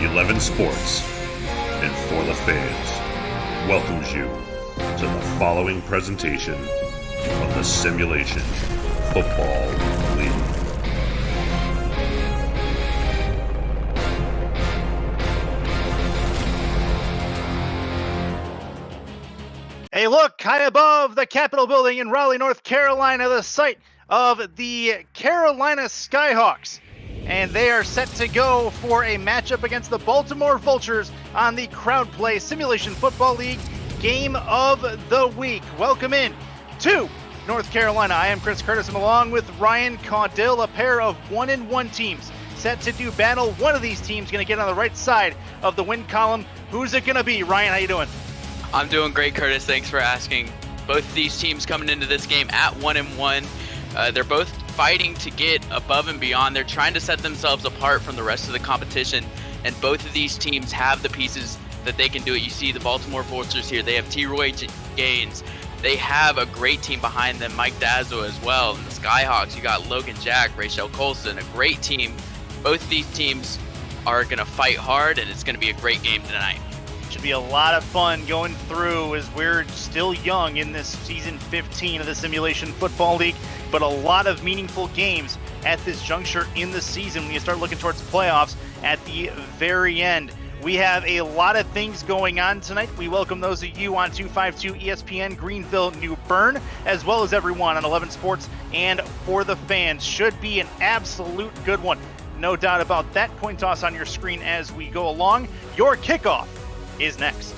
11 Sports and For the Fans welcomes you to the following presentation of the Simulation Football League. Hey, look, high above the Capitol building in Raleigh, North Carolina, the site of the Carolina Skyhawks. And they are set to go for a matchup against the Baltimore Vultures on the Crowd Play Simulation Football League Game of the Week. Welcome in to North Carolina. I am Chris Curtis, and along with Ryan Caudill, a pair of 1-1 teams set to do battle. One of these teams going to get on the right side of the win column. Who's it going to be? Ryan, how you doing? I'm doing great, Curtis. Thanks for asking. Both of these teams coming into this game at 1-1. They're both fighting to get above and beyond. They're trying to set themselves apart from the rest of the competition, and both of these teams have the pieces that they can do it. You see the Baltimore Vultures here. They have T-Roy Gaines. They have a great team behind them, Mike Dazzo as well. And the Skyhawks, you got Logan Jack, Rachel Colson, a great team. Both of these teams are going to fight hard, and it's going to be a great game tonight. Should be a lot of fun going through as we're still young in this season 15 of the Simulation Football League, but a lot of meaningful games at this juncture in the season when you start looking towards the playoffs at the very end. We have a lot of things going on tonight. We welcome those of you on 252 ESPN Greenville, New Bern, as well as everyone on 11 Sports and For the Fans. Should be an absolute good one. No doubt about that. Coin toss on your screen as we go along. Your kickoff is next.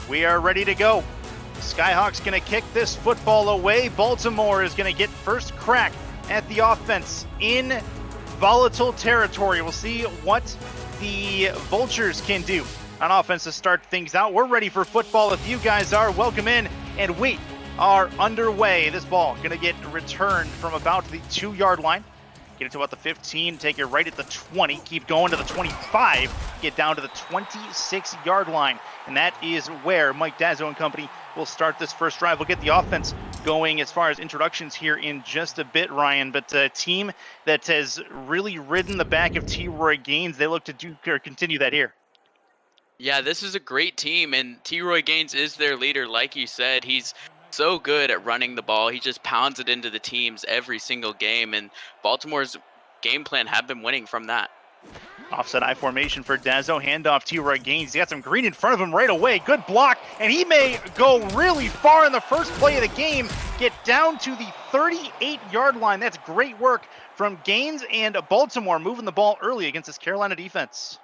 We are ready to go. Skyhawks going to kick this football away. Baltimore is going to get first crack at the offense in volatile territory. We'll see what the Vultures can do on offense to start things out. We're ready for football. If you guys are, welcome in, and we are underway. This ball going to get returned from about the 2-yard line. Get it to about the 15, take it right at the 20, keep going to the 25, get down to the 26-yard line. And that is where Mike Dazzo and company will start this first drive. We'll get the offense going as far as introductions here in just a bit, Ryan. But a team that has really ridden the back of T-Roy Gaines, they look to do or continue that here. Yeah, this is a great team, and T-Roy Gaines is their leader. Like you said, he's so good at running the ball. He just pounds it into the teams every single game, and Baltimore's game plan have been winning from that. Offset I formation for Dazzo, handoff T-Roy Gaines. He's got some green in front of him right away. Good block, and he may go really far in the first play of the game. Get down to the 38-yard line. That's great work from Gaines, and Baltimore moving the ball early against this Carolina defense.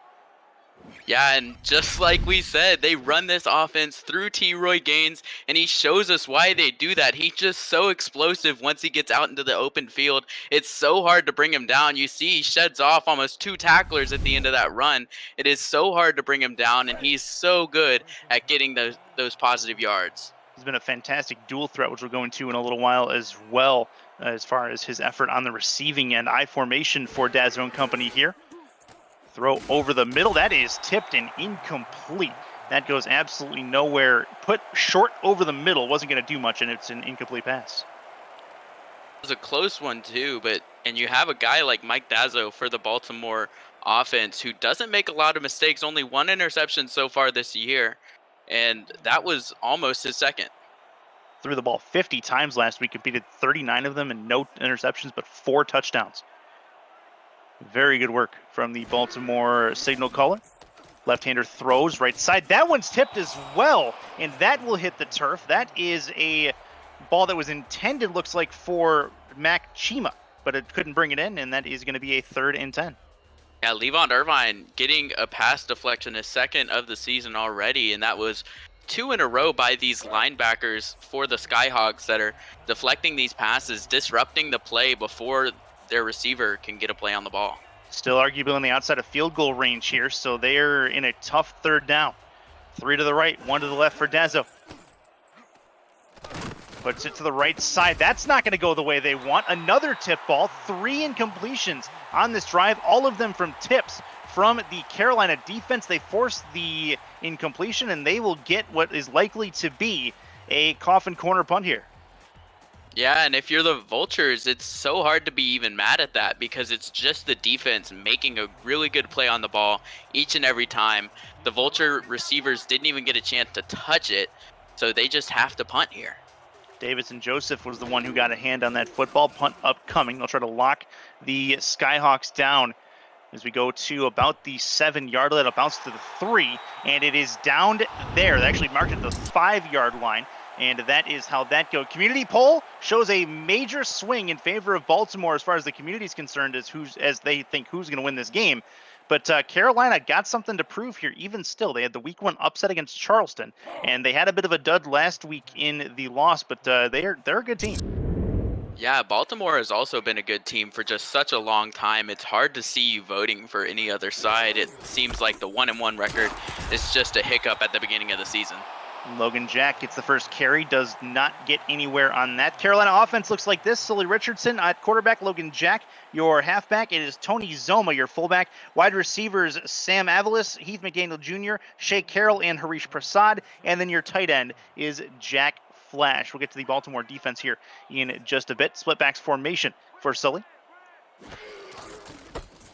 Yeah, and just like we said, they run this offense through T-Roy Gaines, and he shows us why they do that. He's just so explosive once he gets out into the open field. It's so hard to bring him down. You see he sheds off almost 2 tacklers at the end of that run. It is so hard to bring him down, and he's so good at getting those positive yards. He's been a fantastic dual threat, which we'll go into in a little while as well, as far as his effort on the receiving end. I formation for Dazzo and company here. Throw over the middle. That is tipped and incomplete. That goes absolutely nowhere. Put short over the middle. Wasn't going to do much, and it's an incomplete pass. It was a close one, too, and you have a guy like Mike Dazzo for the Baltimore offense who doesn't make a lot of mistakes. Only 1 interception so far this year, and that was almost his second. Threw the ball 50 times last week, completed 39 of them, and no interceptions, but 4 touchdowns. Very good work from the Baltimore signal caller. Left-hander throws right side. That one's tipped as well, and that will hit the turf. That is a ball that was intended, looks like, for Mac Chima, but it couldn't bring it in, and that is going to be a 3rd and 10. Yeah, Levon Irvine getting a pass deflection, his second of the season already, and that was 2 in a row by these linebackers for the Skyhawks that are deflecting these passes, disrupting the play before their receiver can get a play on the ball. Still arguably on the outside of field goal range here, so they're in a tough 3rd down. 3 to the right, 1 to the left for Dazzo. Puts it to the right side. That's not going to go the way they want. Another tip ball, 3 incompletions on this drive, all of them from tips from the Carolina defense. They force the incompletion, and they will get what is likely to be a coffin corner punt here. Yeah, and if you're the Vultures, it's so hard to be even mad at that because it's just the defense making a really good play on the ball each and every time. The Vulture receivers didn't even get a chance to touch it, so they just have to punt here. Davidson Joseph was the one who got a hand on that football. Punt upcoming. They'll try to lock the Skyhawks down as we go to about the 7-yard line. It'll bounce to the 3, and it is down there. They actually marked it at the 5-yard line, and that is how that goes. Community poll shows a major swing in favor of Baltimore as far as the community is concerned, as they think who's going to win this game. But Carolina got something to prove here. Even still, they had the week 1 upset against Charleston, and they had a bit of a dud last week in the loss. But they're a good team. Yeah, Baltimore has also been a good team for just such a long time. It's hard to see you voting for any other side. It seems like the 1-1 record is just a hiccup at the beginning of the season. Logan Jack gets the first carry, does not get anywhere on that. Carolina offense looks like this. Sully Richardson at quarterback, Logan Jack, your halfback. It is Tony Zoma, your fullback. Wide receivers, Sam Avalis, Heath McDaniel Jr., Shea Carroll, and Harish Prasad. And then your tight end is Jack Flash. We'll get to the Baltimore defense here in just a bit. Split backs formation for Sully.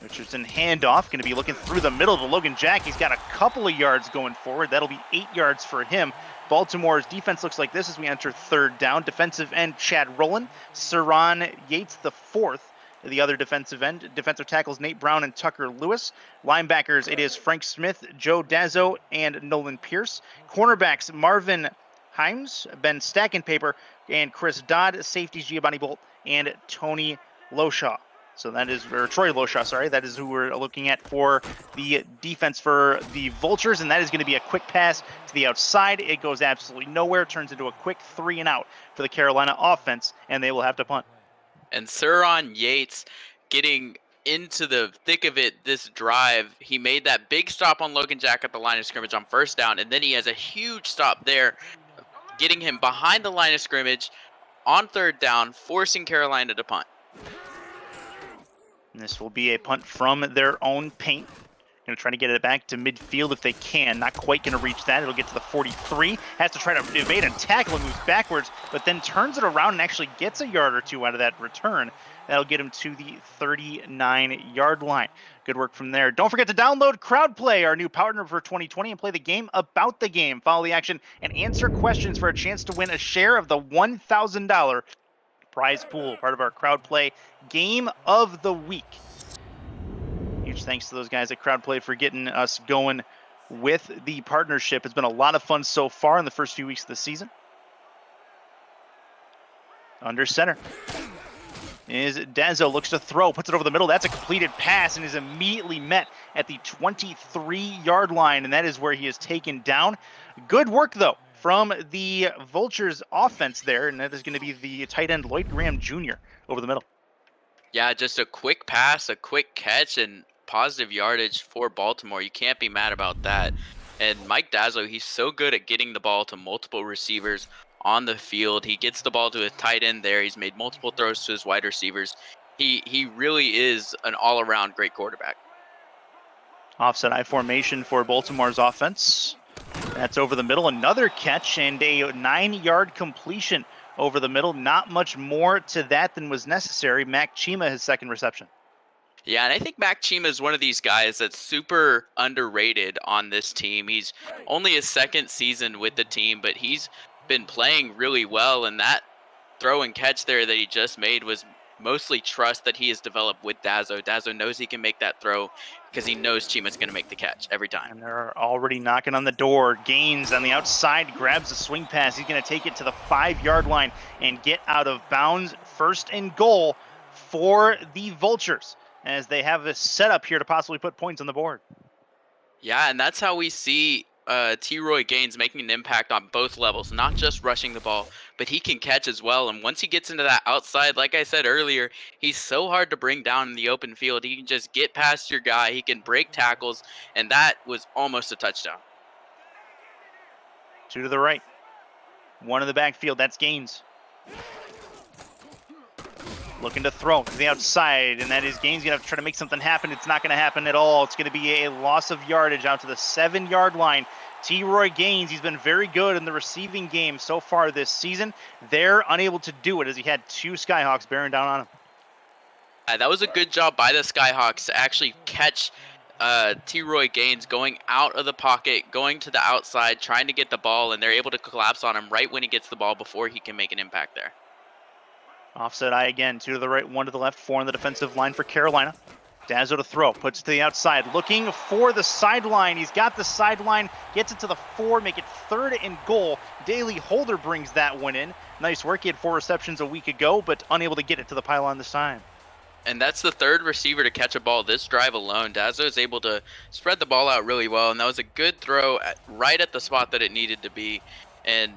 Richardson handoff, going to be looking through the middle to Logan Jack. He's got a couple of yards going forward. That'll be 8 yards for him. Baltimore's defense looks like this as we enter 3rd down. Defensive end Chad Rowland, Saran Yates the 4th. The other defensive end, defensive tackles Nate Brown and Tucker Lewis. Linebackers, it is Frank Smith, Joe Dazzo, and Nolan Pierce. Cornerbacks, Marvin Himes, Ben Stackenpaper, and Chris Dodd. Safeties, Giovanni Bolt and Tony Loshaw. So that is, or Troy Loshaw, sorry. That is who we're looking at for the defense for the Vultures, and that is going to be a quick pass to the outside. It goes absolutely nowhere, turns into a quick 3-and-out for the Carolina offense, and they will have to punt. And Saran Yates getting into the thick of it this drive. He made that big stop on Logan Jack at the line of scrimmage on 1st down, and then he has a huge stop there, getting him behind the line of scrimmage on 3rd down, forcing Carolina to punt. And this will be a punt from their own paint. Going to try to get it back to midfield if they can. Not quite going to reach that. It'll get to the 43. Has to try to evade a tackle and moves backwards, but then turns it around and actually gets a yard or two out of that return. That'll get him to the 39-yard line. Good work from there. Don't forget to download CrowdPlay, our new partner for 2020, and play the game about the game. Follow the action and answer questions for a chance to win a share of the $1,000 prize pool, part of our CrowdPlay Game of the Week. Huge thanks to those guys at CrowdPlay for getting us going with the partnership. It's been a lot of fun so far in the first few weeks of the season. Under center is Dazzo, looks to throw, puts it over the middle. That's a completed pass and is immediately met at the 23-yard line, and that is where he is taken down. Good work, though, from the Vultures offense there, and that is going to be the tight end Lloyd Graham Jr. over the middle. Yeah, just a quick pass, a quick catch, and positive yardage for Baltimore. You can't be mad about that. And Mike Dazzo, he's so good at getting the ball to multiple receivers on the field. He gets the ball to his tight end there. He's made multiple throws to his wide receivers. He really is an all-around great quarterback. Offset I formation for Baltimore's offense. That's over the middle. Another catch and a 9-yard completion over the middle. Not much more to that than was necessary. Mac Chima, his 2nd reception. Yeah, and I think Mac Chima is one of these guys that's super underrated on this team. He's only his 2nd season with the team, but he's been playing really well, and that throw and catch there that he just made was mostly trust that he has developed with Dazzo. Dazzo knows he can make that throw because he knows Chima's going to make the catch every time. And they're already knocking on the door. Gaines on the outside grabs a swing pass. He's going to take it to the 5-yard line and get out of bounds. 1st and goal for the Vultures as they have a setup here to possibly put points on the board. Yeah, and that's how we see T. Roy Gaines making an impact on both levels, not just rushing the ball, but he can catch as well. And once he gets into that outside, like I said earlier, he's so hard to bring down in the open field. He can just get past your guy. He can break tackles, and that was almost a touchdown. 2 to the right. 1 in the backfield. That's Gaines. Looking to throw to the outside, and that is Gaines going to try to make something happen. It's not going to happen at all. It's going to be a loss of yardage out to the 7-yard line. T-Roy Gaines, he's been very good in the receiving game so far this season. They're unable to do it as he had 2 Skyhawks bearing down on him. That was a good job by the Skyhawks to actually catch T-Roy Gaines going out of the pocket, going to the outside, trying to get the ball, and they're able to collapse on him right when he gets the ball before he can make an impact there. Offset I again, 2 to the right, 1 to the left, 4 on the defensive line for Carolina. Dazzo to throw, puts it to the outside, looking for the sideline. He's got the sideline, gets it to the 4, make it 3rd and goal. Daly Holder brings that one in. Nice work, he had 4 receptions a week ago, but unable to get it to the pylon this time. And that's the 3rd receiver to catch a ball this drive alone. Dazzo is able to spread the ball out really well, and that was a good throw right at the spot that it needed to be. And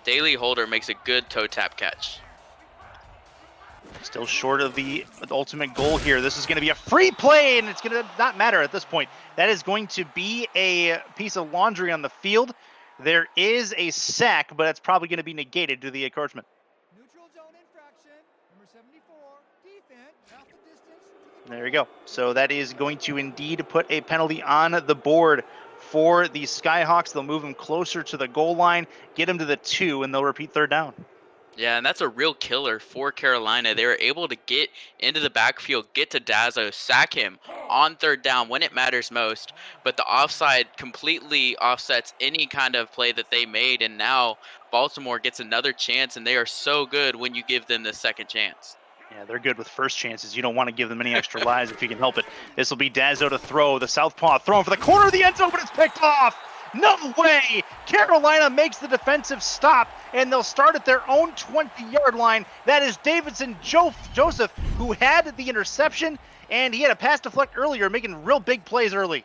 Daly Holder makes a good toe tap catch. Still short of the ultimate goal here. This is going to be a free play, and it's going to not matter at this point. That is going to be a piece of laundry on the field. There is a sack, but it's probably going to be negated to the encouragement. Neutral zone infraction, number 74, defense, half the distance. There you go. So that is going to indeed put a penalty on the board for the Skyhawks. They'll move him closer to the goal line, get him to the 2, and they'll repeat 3rd down. Yeah, and that's a real killer for Carolina. They were able to get into the backfield, get to Dazzo, sack him on 3rd down when it matters most. But the offside completely offsets any kind of play that they made, and now Baltimore gets another chance, and they are so good when you give them the second chance. Yeah, they're good with first chances. You don't want to give them any extra lives if you can help it. This will be Dazzo to throw. The southpaw throwing for the corner of the end zone, but it's picked off. No way! Carolina makes the defensive stop, and they'll start at their own 20-yard line. That is Davidson Joseph, who had the interception, and he had a pass deflect earlier, making real big plays early.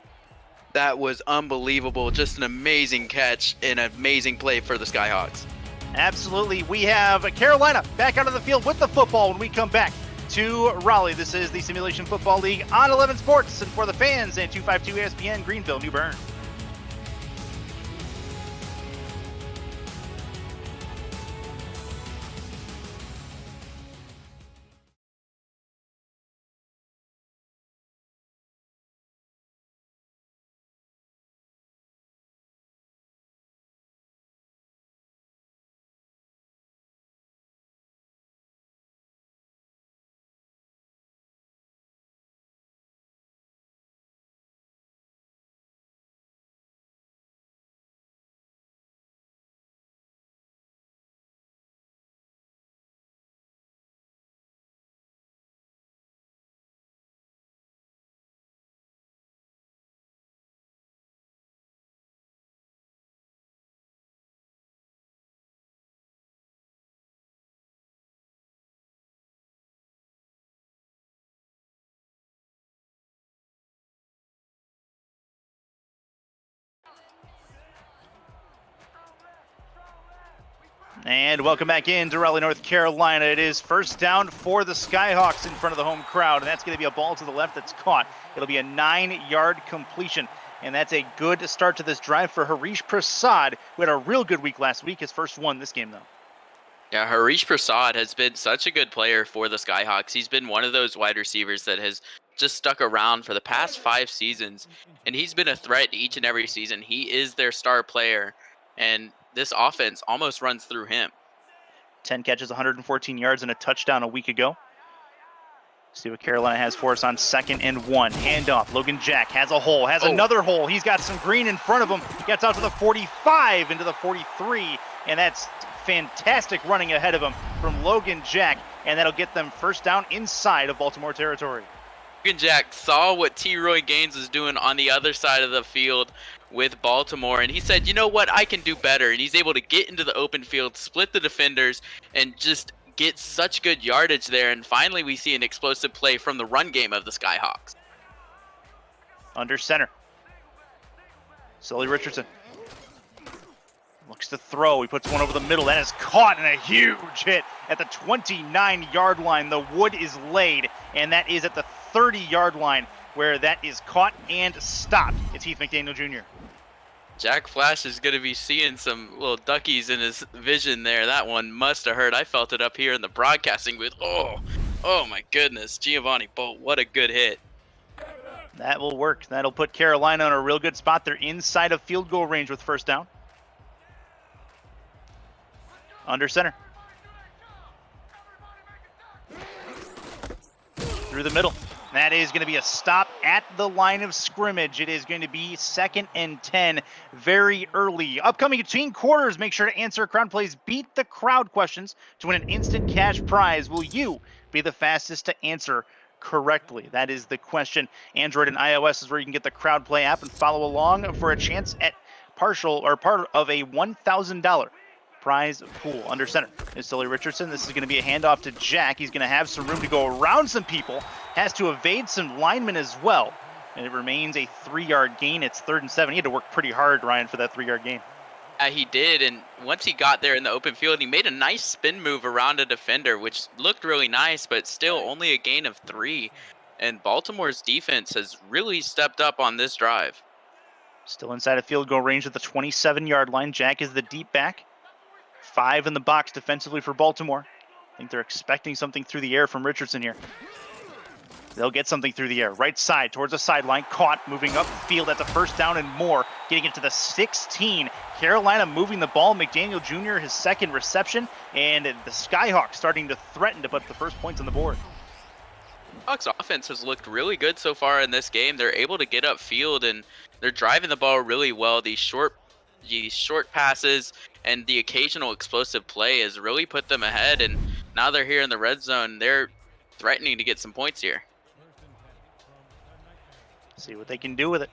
That was unbelievable. Just an amazing catch and an amazing play for the Skyhawks. Absolutely. We have Carolina back out of the field with the football when we come back to Raleigh. This is the Simulation Football League on 11 Sports and for the fans and 252 ESPN Greenville, New Bern. And welcome back into Raleigh, North Carolina. It is 1st down for the Skyhawks in front of the home crowd, and that's going to be a ball to the left that's caught. It'll be a 9-yard completion, and that's a good start to this drive for Harish Prasad, who had a real good week last week, his first one this game, though. Yeah, Harish Prasad has been such a good player for the Skyhawks. He's been one of those wide receivers that has just stuck around for the past 5 seasons, and he's been a threat each and every season. He is their star player, and this offense almost runs through him. 10 catches, 114 yards, and a touchdown a week ago. See what Carolina has for us on 2nd and 1. Handoff. Logan Jack has a hole, has another hole. He's got some green in front of him. Gets out to the 45, into the 43, and that's fantastic running ahead of him from Logan Jack, and that'll get them 1st down inside of Baltimore territory. Logan Jack saw what T-Roy Gaines was doing on the other side of the field with Baltimore, and he said, you know what, I can do better. And he's able to get into the open field, split the defenders, and just get such good yardage there. And finally, we see an explosive play from the run game of the Skyhawks. Under center. Sully Richardson looks to throw. He puts one over the middle. That is caught, and a huge hit at the 29-yard line. The wood is laid, and that is at the 30-yard line where that is caught and stopped. It's Heath McDaniel Jr. Jack Flash is going to be seeing some little duckies in his vision there. That one must have hurt. I felt it up here in the broadcasting booth. Oh my goodness. Giovanni Bolt, what a good hit. That will work. That'll put Carolina in a real good spot. They're inside of field goal range with first down. Under center. Through the middle. That is going to be a stop at the line of scrimmage. It is going to be 2nd and 10 very early. Upcoming between quarters, make sure to answer crowd plays beat the crowd questions to win an instant cash prize. Will you be the fastest to answer correctly? That is the question. Android and iOS is where you can get the crowd play app and follow along for a chance at part of a $1,000 prize pool. Under center is Sully Richardson. This is going to be a handoff to Jack. He's going to have some room to go around some people. Has to evade some linemen as well. And it remains a 3-yard gain. It's 3rd and 7. He had to work pretty hard, Ryan, for that 3-yard gain. He did, and once he got there in the open field, he made a nice spin move around a defender, which looked really nice, but still only a gain of 3. And Baltimore's defense has really stepped up on this drive. Still inside of field goal range at the 27-yard line. Jack is the deep back. 5 in the box defensively for Baltimore. I think they're expecting something through the air from Richardson here. They'll get something through the air. Right side towards the sideline. Caught, moving up field at the first down and more. Getting it to the 16. Carolina moving the ball. McDaniel Jr., his 2nd reception. And the Skyhawks starting to threaten to put the first points on the board. Hawks offense has looked really good so far in this game. They're able to get upfield, and they're driving the ball really well. These short passes and the occasional explosive play has really put them ahead, and now they're here in the red zone. They're threatening to get some points here. See what they can do with it.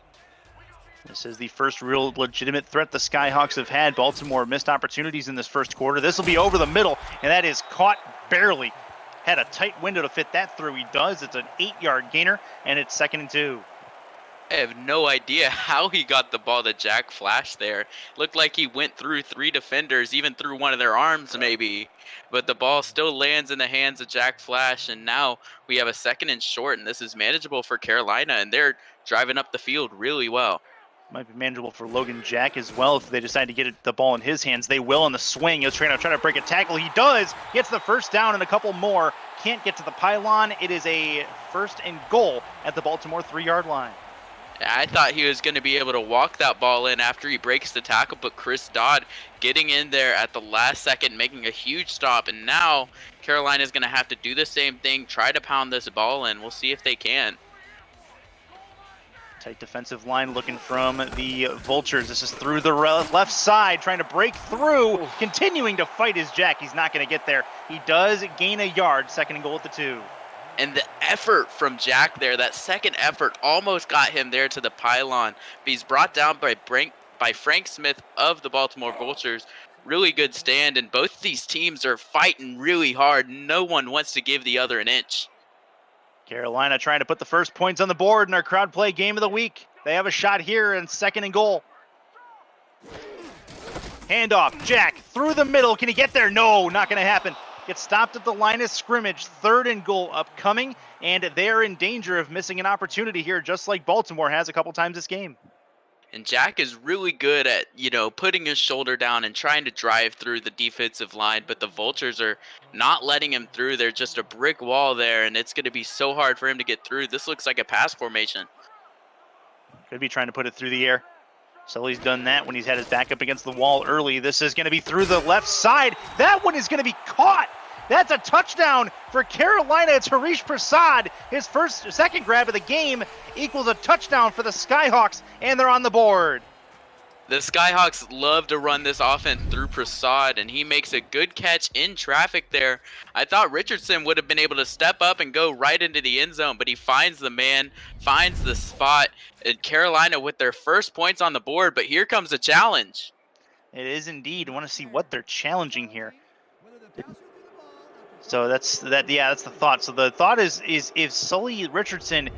This is the first real legitimate threat the Skyhawks have had. Baltimore missed opportunities in this first quarter. This will be over the middle, and that is caught barely. Had a tight window to fit that through. He does. It's an 8-yard gainer, and it's 2nd and 2. I have no idea how he got the ball to Jack Flash there. Looked like he went through 3 defenders, even through one of their arms maybe. But the ball still lands in the hands of Jack Flash, and now we have a 2nd and short, and this is manageable for Carolina, and they're driving up the field really well. Might be manageable for Logan Jack as well if they decide to get the ball in his hands. They will on the swing. He'll try to break a tackle. He does. Gets the first down and a couple more. Can't get to the pylon. It is a 1st and goal at the Baltimore 3-yard line. I thought he was going to be able to walk that ball in after he breaks the tackle, but Chris Dodd getting in there at the last second, making a huge stop, and now Carolina's going to have to do the same thing, try to pound this ball in. We'll see if they can. Tight defensive line looking from the Vultures. This is through the left side, trying to break through, continuing to fight his Jack. He's not going to get there. He does gain a yard, 2nd and goal at the 2. And the effort from Jack there, that second effort almost got him there to the pylon. But he's brought down by Frank Smith of the Baltimore Vultures. Really good stand, and both these teams are fighting really hard. No one wants to give the other an inch. Carolina trying to put the first points on the board in our crowd play game of the week. They have a shot here in 2nd and goal. Handoff, Jack through the middle. Can he get there? No, not going to happen. Gets stopped at the line of scrimmage. 3rd and goal upcoming, and they're in danger of missing an opportunity here, just like Baltimore has a couple times this game. And Jack is really good at, putting his shoulder down and trying to drive through the defensive line, but the Vultures are not letting him through. They're just a brick wall there, and it's going to be so hard for him to get through. This looks like a pass formation. Could be trying to put it through the air. Sully's done that when he's had his back up against the wall early. This is going to be through the left side. That one is going to be caught. That's a touchdown for Carolina. It's Harish Prasad. His second grab of the game equals a touchdown for the Skyhawks, and they're on the board. The Skyhawks love to run this offense through Prasad, and he makes a good catch in traffic there. I thought Richardson would have been able to step up and go right into the end zone, but he finds the man, finds the spot, and Carolina with their first points on the board, but here comes a challenge. It is indeed. I want to see what they're challenging here. So that's the thought. So the thought is if Sully Richardson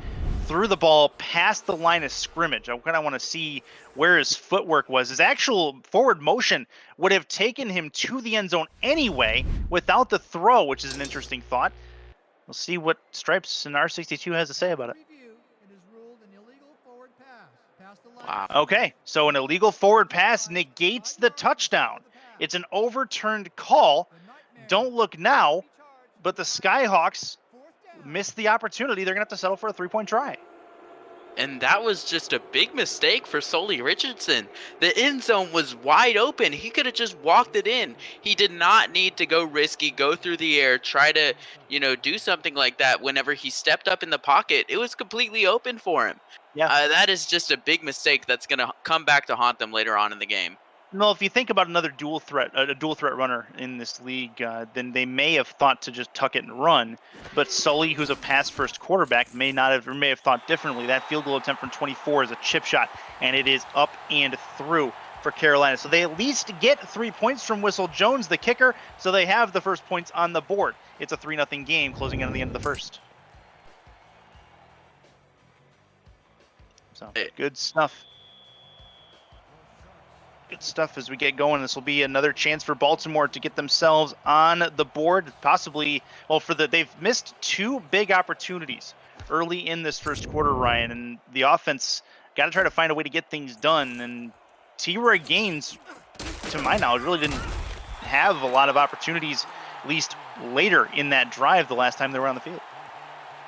threw the ball past the line of scrimmage, I kind of want to see where his footwork was. His actual forward motion would have taken him to the end zone anyway without the throw, which is an interesting thought. We'll see what Stripes and R62 has to say about it. Wow. Okay, so an illegal forward pass negates the touchdown. It's an overturned call. Don't look now, but the Skyhawks missed the opportunity. They're going to have to settle for a 3-point try. And that was just a big mistake for Sully Richardson. The end zone was wide open. He could have just walked it in. He did not need to go risky, go through the air, try to, do something like that. Whenever he stepped up in the pocket, it was completely open for him. Yeah. That is just a big mistake that's going to come back to haunt them later on in the game. No, if you think about another a dual threat runner in this league, then they may have thought to just tuck it and run. But Sully, who's a pass-first quarterback, may have thought differently. That field goal attempt from 24 is a chip shot, and it is up and through for Carolina. So they at least get 3 points from Whistle Jones, the kicker. So they have the first points on the board. It's a 3-0 game, closing in on the end of the first. So good stuff. Good stuff as we get going. This will be another chance for Baltimore to get themselves on the board. Possibly, they've missed 2 big opportunities early in this first quarter, Ryan, and the offense got to try to find a way to get things done. And T-Roy Gaines, to my knowledge, really didn't have a lot of opportunities, at least later in that drive the last time they were on the field.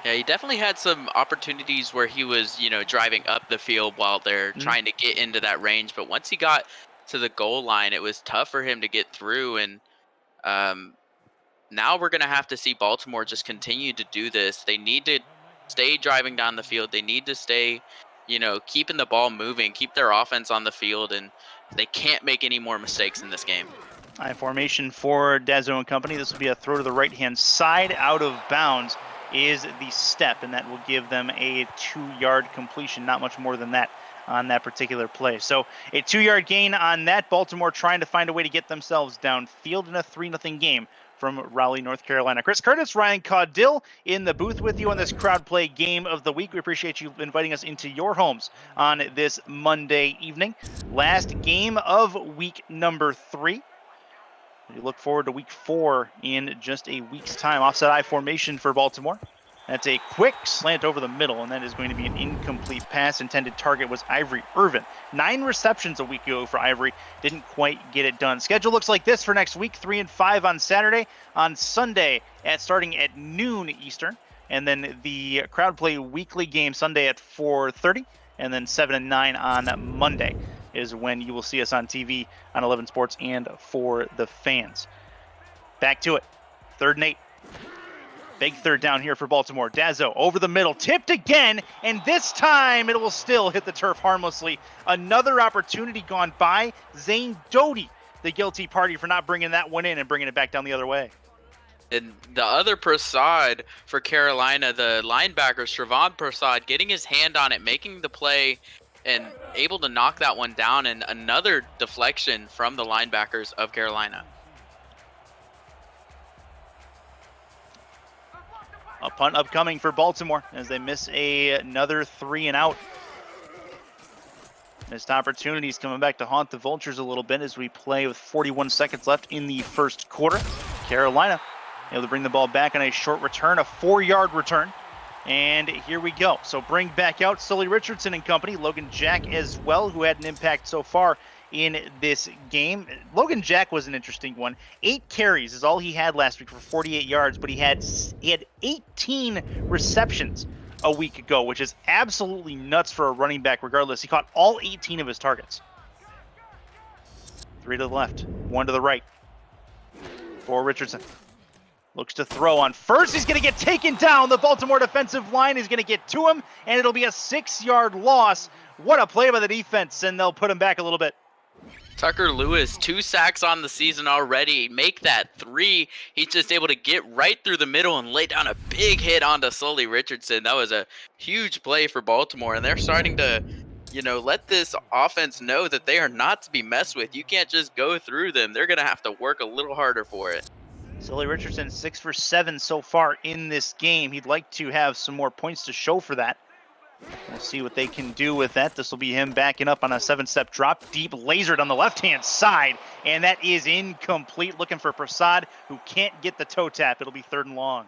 Yeah, he definitely had some opportunities where he was, driving up the field while they're trying to get into that range. But once he got to the goal line, it was tough for him to get through. And now we're going to have to see Baltimore just continue to do this. They need to stay driving down the field. They need to stay, keeping the ball moving, keep their offense on the field. And they can't make any more mistakes in this game. I formation for Dazzo and company. This will be a throw to the right-hand side, out of bounds is the step, and that will give them a 2-yard completion, not much more than that on that particular play. So a 2-yard gain on that. Baltimore trying to find a way to get themselves downfield in a 3-0 game from Raleigh, North Carolina. Chris Curtis, Ryan Caudill in the booth with you on this Crowd Play Game of the Week. We appreciate you inviting us into your homes on this Monday evening. Last game of week number 3. We look forward to week 4 in just a week's time. Offset I formation for Baltimore. That's a quick slant over the middle, and that is going to be an incomplete pass. Intended target was Ivory Irvin. 9 receptions a week ago for Ivory. Didn't quite get it done. Schedule looks like this for next week. 3 and 5 on Saturday. On Sunday, starting at noon Eastern. And then the Crowd Play weekly game Sunday at 4:30. And then 7 and 9 on Monday is when you will see us on TV on 11 Sports and for the fans. Back to it. 3rd and 8. Big third down here for Baltimore. Dazzo over the middle, tipped again, and this time it will still hit the turf harmlessly. Another opportunity gone by. Zane Doty, the guilty party for not bringing that one in and bringing it back down the other way. And the other Prasad for Carolina, the linebacker, Shravon Prasad, getting his hand on it, making the play, and able to knock that one down, and another deflection from the linebackers of Carolina. A punt upcoming for Baltimore as they miss another 3 and out. Missed opportunities coming back to haunt the Vultures a little bit as we play with 41 seconds left in the first quarter. Carolina able to bring the ball back on a short return, a 4-yard return. And here we go. So bring back out Sully Richardson and company. Logan Jack as well, who had an impact so far in this game. Logan Jack was an interesting one. 8 carries is all he had last week for 48 yards, but he had 18 receptions a week ago, which is absolutely nuts for a running back regardless. He caught all 18 of his targets. 3 to the left, 1 to the right for Richardson. Looks to throw on first. He's going to get taken down. The Baltimore defensive line is going to get to him, and it'll be a 6-yard loss. What a play by the defense, and they'll put him back a little bit. Tucker Lewis, 2 sacks on the season already. Make that 3. He's just able to get right through the middle and lay down a big hit onto Sully Richardson. That was a huge play for Baltimore, and they're starting to, let this offense know that they are not to be messed with. You can't just go through them. They're going to have to work a little harder for it. Sully Richardson, 6 for 7 so far in this game. He'd like to have some more points to show for that. We'll see what they can do with that. This will be him backing up on a 7-step drop, deep lasered on the left-hand side, and that is incomplete. Looking for Prasad, who can't get the toe tap. It'll be 3rd and long.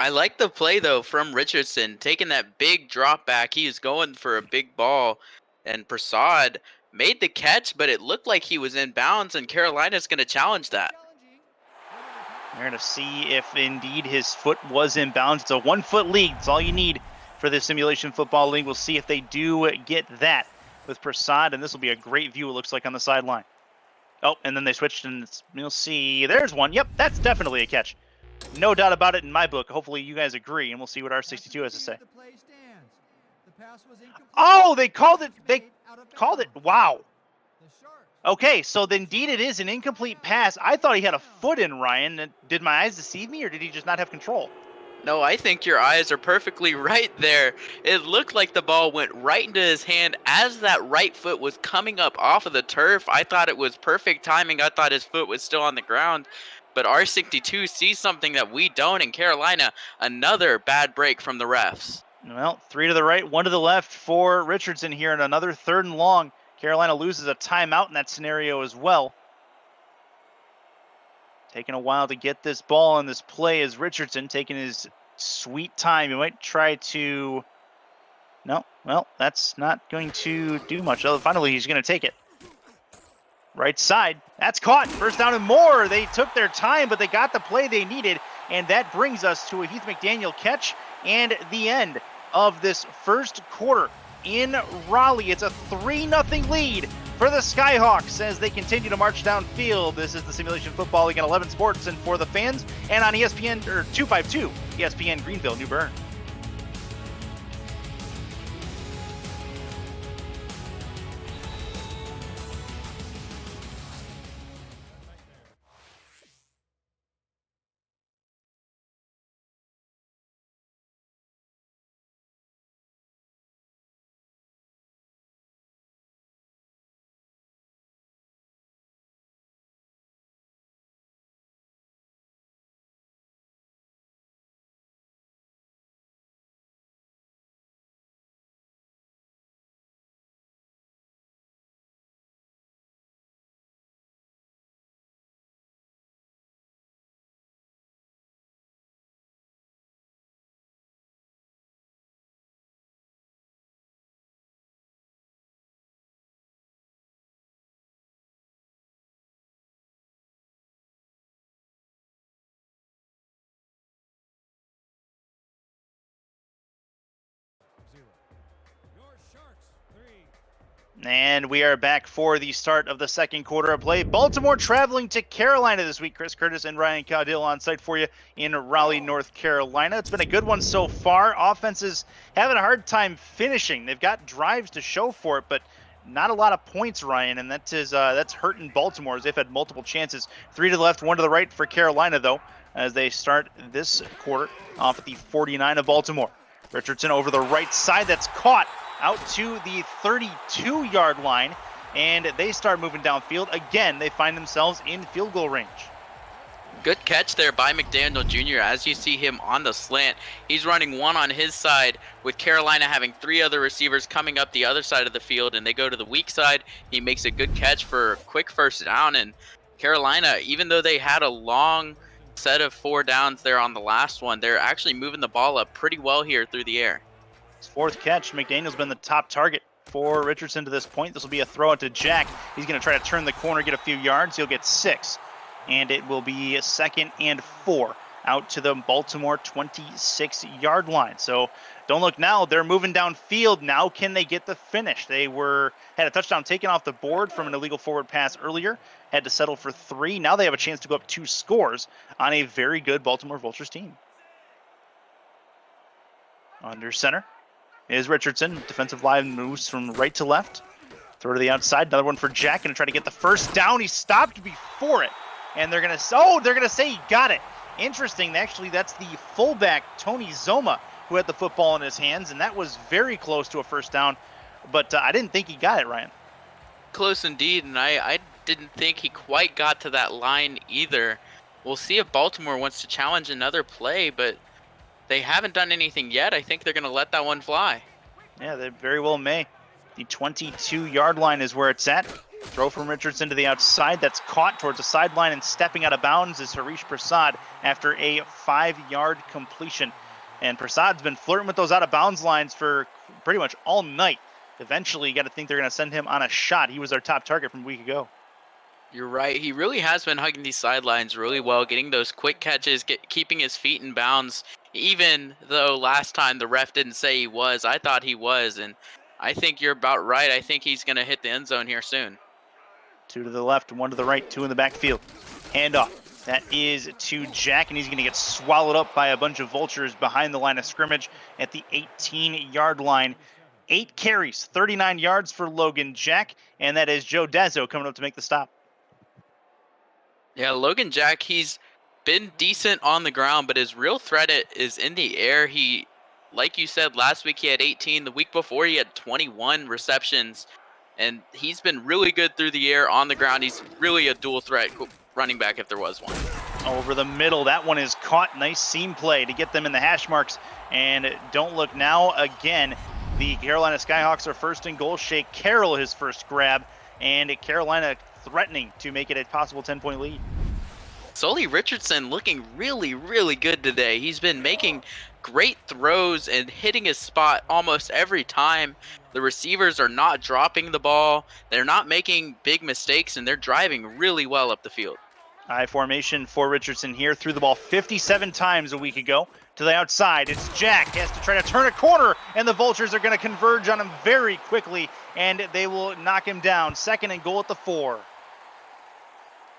I like the play, though, from Richardson, taking that big drop back. He was going for a big ball, and Prasad made the catch, but it looked like he was in bounds, and Carolina's going to challenge that. We're going to see if indeed his foot was in bounds. It's a 1-foot lead. It's all you need for the Simulation Football League. We'll see if they do get that with Prasad, and this will be a great view, it looks like, on the sideline. Oh, and then they switched, and you'll see, there's one. Yep, that's definitely a catch. No doubt about it in my book. Hopefully you guys agree, and we'll see what R62 has to say. Oh, they called it. They called it. Wow. Okay, so indeed it is an incomplete pass. I thought he had a foot in, Ryan. Did my eyes deceive me, or did he just not have control? No, I think your eyes are perfectly right there. It looked like the ball went right into his hand as that right foot was coming up off of the turf. I thought it was perfect timing. I thought his foot was still on the ground. But R62 sees something that we don't in Carolina. Another bad break from the refs. Well, 3 to the right, 1 to the left for Richardson here, and another 3rd and long. Carolina loses a timeout in that scenario as well. Taking a while to get this ball on this play as Richardson taking his sweet time. He might try to... No, well, that's not going to do much. Oh, finally, he's going to take it. Right side. That's caught. First down and more. They took their time, but they got the play they needed. And that brings us to a Heath McDaniel catch and the end of this first quarter in Raleigh. It's a 3-0 lead for the Skyhawks as they continue to march downfield. This is the Simulation Football League on 11 Sports and for the fans, and on ESPN, or 252, ESPN Greenville, New Bern. And we are back for the start of the second quarter of play. Baltimore traveling to Carolina this week. Chris Curtis and Ryan Caudill on site for you in Raleigh, North Carolina. It's been a good one so far. Offenses having a hard time finishing. They've got drives to show for it, but not a lot of points, Ryan, and that's hurting Baltimore as they've had multiple chances. 3 to the left, 1 to the right for Carolina, though, as they start this quarter off at the 49 of Baltimore. Richardson over the right side. That's caught out to the 32-yard line, and they start moving downfield. Again, they find themselves in field goal range. Good catch there by McDaniel Jr. As you see him on the slant, he's running one on his side with Carolina having 3 other receivers coming up the other side of the field, and they go to the weak side. He makes a good catch for a quick first down, and Carolina, even though they had a long set of 4 downs there on the last one, they're actually moving the ball up pretty well here through the air. His 4th catch, McDaniel's been the top target for Richardson to this point. This will be a throw out to Jack. He's going to try to turn the corner, get a few yards. He'll get 6, and it will be a 2nd and 4 out to the Baltimore 26-yard line. So don't look now. They're moving downfield. Now can they get the finish? They had a touchdown taken off the board from an illegal forward pass earlier, had to settle for 3. Now they have a chance to go up 2 scores on a very good Baltimore Vultures team. Under center is Richardson. Defensive line moves from right to left. Throw to the outside. Another one for Jack. Going to try to get the first down. He stopped before it. And they're going to say he got it. Interesting. Actually, that's the fullback, Tony Zoma, who had the football in his hands. And that was very close to a first down. But I didn't think he got it, Ryan. Close indeed. And I didn't think he quite got to that line either. We'll see if Baltimore wants to challenge another play, but they haven't done anything yet. I think they're going to let that one fly. Yeah, they very well may. The 22-yard line is where it's at. Throw from Richardson to the outside. That's caught towards the sideline, and stepping out of bounds is Harish Prasad after a 5-yard completion. And Prasad's been flirting with those out-of-bounds lines for pretty much all night. Eventually, you got to think they're going to send him on a shot. He was our top target from a week ago. You're right. He really has been hugging these sidelines really well, getting those quick catches, keeping his feet in bounds. Even though last time the ref didn't say he was, I thought he was, and I think you're about right. I think he's going to hit the end zone here soon. 2 to the left, 1 to the right, 2 in the backfield. Handoff. That is to Jack, and he's going to get swallowed up by a bunch of vultures behind the line of scrimmage at the 18-yard line. 8 carries, 39 yards for Logan Jack, and that is Joe Dazzo coming up to make the stop. Yeah, Logan Jack, he's been decent on the ground, but his real threat is in the air. He, like you said, last week he had 18. The week before he had 21 receptions, and he's been really good through the air on the ground. He's really a dual threat running back if there was one. Over the middle, that one is caught. Nice seam play to get them in the hash marks, and don't look now again. The Carolina Skyhawks are first and goal. Shea Carroll his first grab, and Carolina threatening to make it a possible 10-point lead. Sully Richardson looking really, really good today. He's been making great throws and hitting his spot almost every time. The receivers are not dropping the ball. They're not making big mistakes, and they're driving really well up the field. I formation for Richardson here. Threw the ball 57 times a week ago. To the outside, it's Jack. He has to try to turn a corner, and the Vultures are going to converge on him very quickly, and they will knock him down. Second and goal at the 4.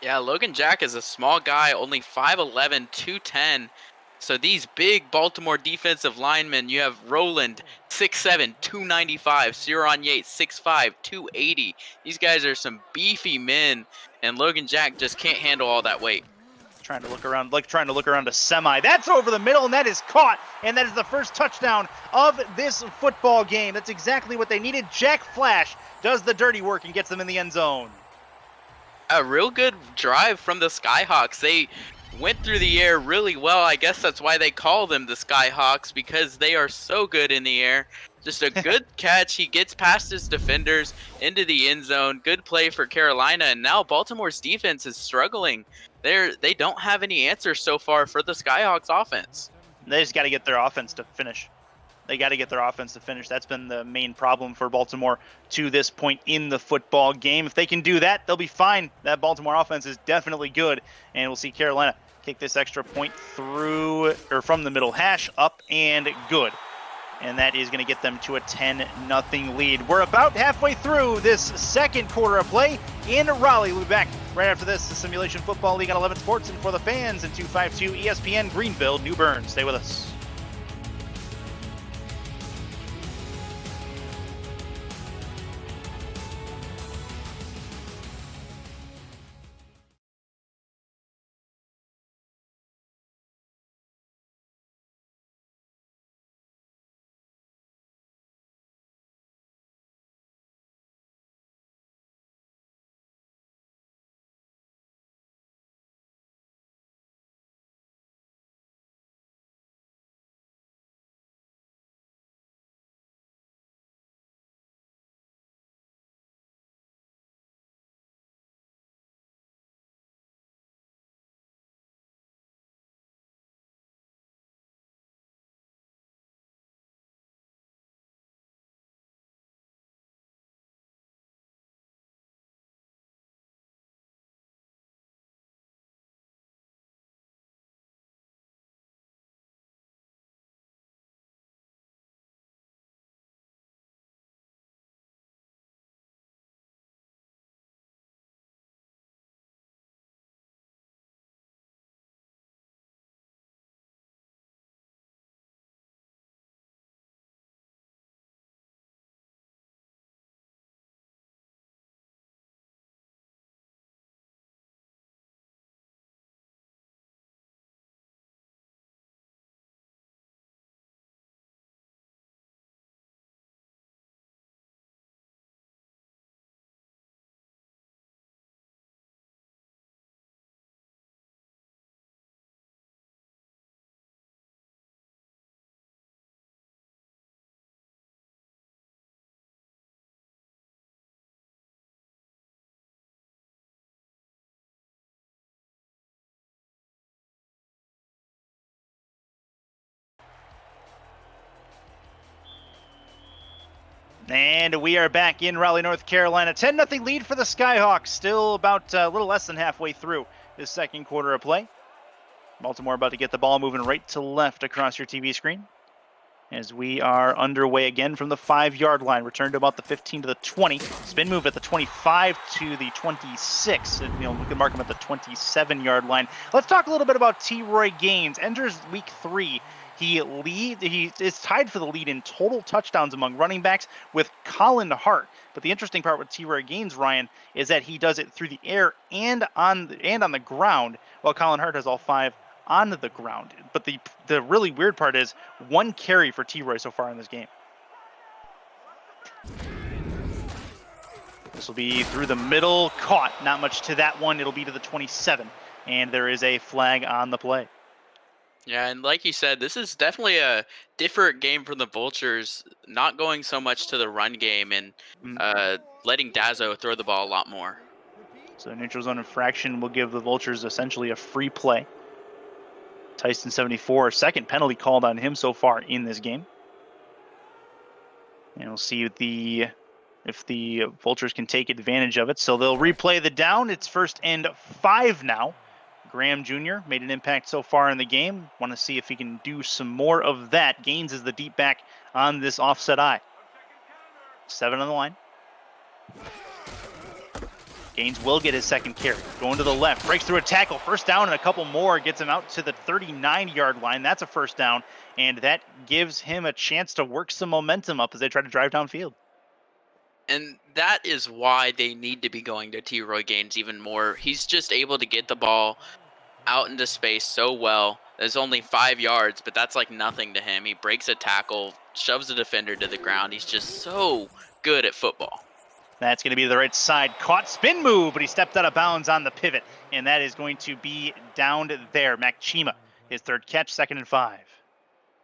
Yeah, Logan Jack is a small guy, only 5'11", 210. So these big Baltimore defensive linemen, you have Roland, 6'7", 295, Ciaron Yates, 6'5", 280. These guys are some beefy men, and Logan Jack just can't handle all that weight. Trying to look around a semi. That's over the middle, and that is caught, and that is the first touchdown of this football game. That's exactly what they needed. Jack Flash does the dirty work and gets them in the end zone. A real good drive from the Skyhawks. They went through the air really well. I guess that's why they call them the Skyhawks, because they are so good in the air. Just a good catch. He gets past his defenders into the end zone. Good play for Carolina, and now Baltimore's defense is struggling. They don't have any answers so far for the Skyhawks offense. They just got to get their offense to finish. That's been the main problem for Baltimore to this point in the football game. If they can do that, they'll be fine. That Baltimore offense is definitely good, and we'll see Carolina kick this extra point through or from the middle hash up and good. And that is going to get them to a 10-0 lead. We're about halfway through this second quarter of play in Raleigh. We'll be back right after this. The Simulation Football League on 11 Sports and for the fans in 252 ESPN Greenville, New Bern. Stay with us. And we are back in Raleigh, North Carolina. 10-0 lead for the Skyhawks. Still about a little less than halfway through this second quarter of play. Baltimore about to get the ball moving right to left across your TV screen. As we are underway again from the 5-yard line. Return to about the 15 to the 20. Spin move at the 25 to the 26. And, we can mark him at the 27-yard line. Let's talk a little bit about T. Roy Gaines. Enters week 3. He is tied for the lead in total touchdowns among running backs with Colin Hart. But the interesting part with T. Roy Gaines, Ryan, is that he does it through the air and on the ground, while Colin Hart has all 5 on the ground. But the really weird part is 1 carry for T. Roy so far in this game. This will be through the middle, caught. Not much to that one. It'll be to the 27, and there is a flag on the play. Yeah, and like you said, this is definitely a different game from the Vultures, not going so much to the run game and letting Dazzo throw the ball a lot more. So neutral zone infraction will give the Vultures essentially a free play. Tyson 74, second penalty called on him so far in this game. And we'll see if the Vultures can take advantage of it. So they'll replay the down. It's 1st and 5 now. Graham Jr. made an impact so far in the game. Want to see if he can do some more of that. Gaines is the deep back on this offset eye. 7 on the line. Gaines will get his second carry. Going to the left, breaks through a tackle. First down and a couple more. Gets him out to the 39-yard line. That's a first down. And that gives him a chance to work some momentum up as they try to drive downfield. And that is why they need to be going to T. Roy Gaines even more. He's just able to get the ball out into space so well. There's only 5 yards, but that's like nothing to him. He breaks a tackle, shoves a defender to the ground. He's just so good at football. That's going to be the right side. Caught, spin move, but he stepped out of bounds on the pivot. And that is going to be down there. Makchima, his 3rd catch, 2nd and 5.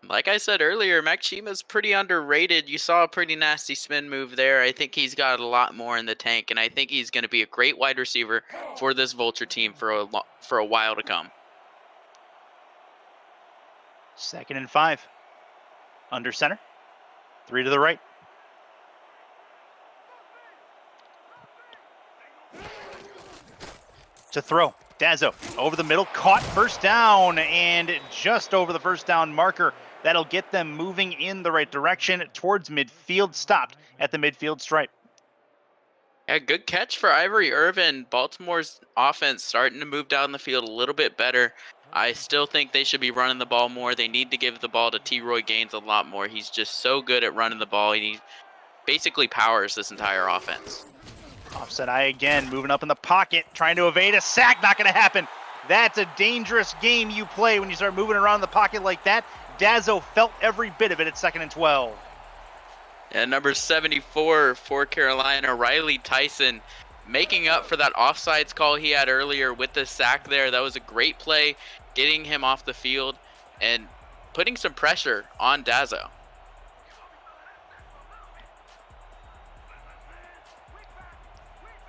Like I said earlier, Makchima's pretty underrated. You saw a pretty nasty spin move there. I think he's got a lot more in the tank, and I think he's going to be a great wide receiver for this Vulture team for a while to come. 2nd and 5. Under center. 3 to the right. To throw. Dazzo over the middle, caught, first down, and just over the first down marker. That'll get them moving in the right direction towards midfield, stopped at the midfield stripe. Yeah, good catch for Ivory Irvin. Baltimore's offense starting to move down the field a little bit better. I still think they should be running the ball more. They need to give the ball to T. Roy Gaines a lot more. He's just so good at running the ball. He basically powers this entire offense. Offset eye again, moving up in the pocket, trying to evade a sack. Not going to happen. That's a dangerous game you play when you start moving around the pocket like that. Dazzo felt every bit of it at 2nd and 12. And number 74 for Carolina, Riley Tyson, making up for that offsides call he had earlier with the sack there. That was a great play, getting him off the field and putting some pressure on Dazzo.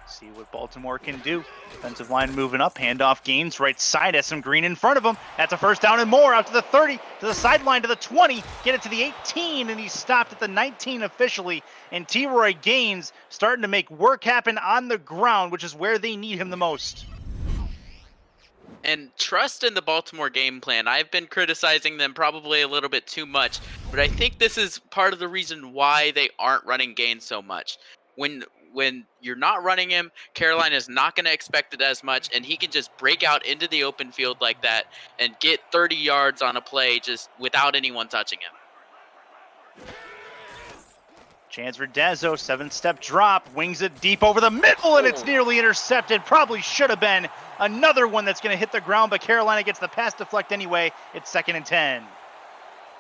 See what Baltimore can do. Defensive line moving up, handoff Gaines, right side, has some green in front of him. That's a first down and more, out to the 30, to the sideline, to the 20, get it to the 18, and he's stopped at the 19 officially. And T. Roy Gaines starting to make work happen on the ground, which is where they need him the most. And trust in the Baltimore game plan. I've been criticizing them probably a little bit too much, but I think this is part of the reason why they aren't running Gaines so much. When you're not running him, Carolina is not going to expect it as much, and he can just break out into the open field like that and get 30 yards on a play just without anyone touching him. Chance for Dazzo, 7-step drop, wings it deep over the middle, and it's nearly intercepted. Probably should have been another one that's going to hit the ground, but Carolina gets the pass deflect anyway. It's 2nd and 10.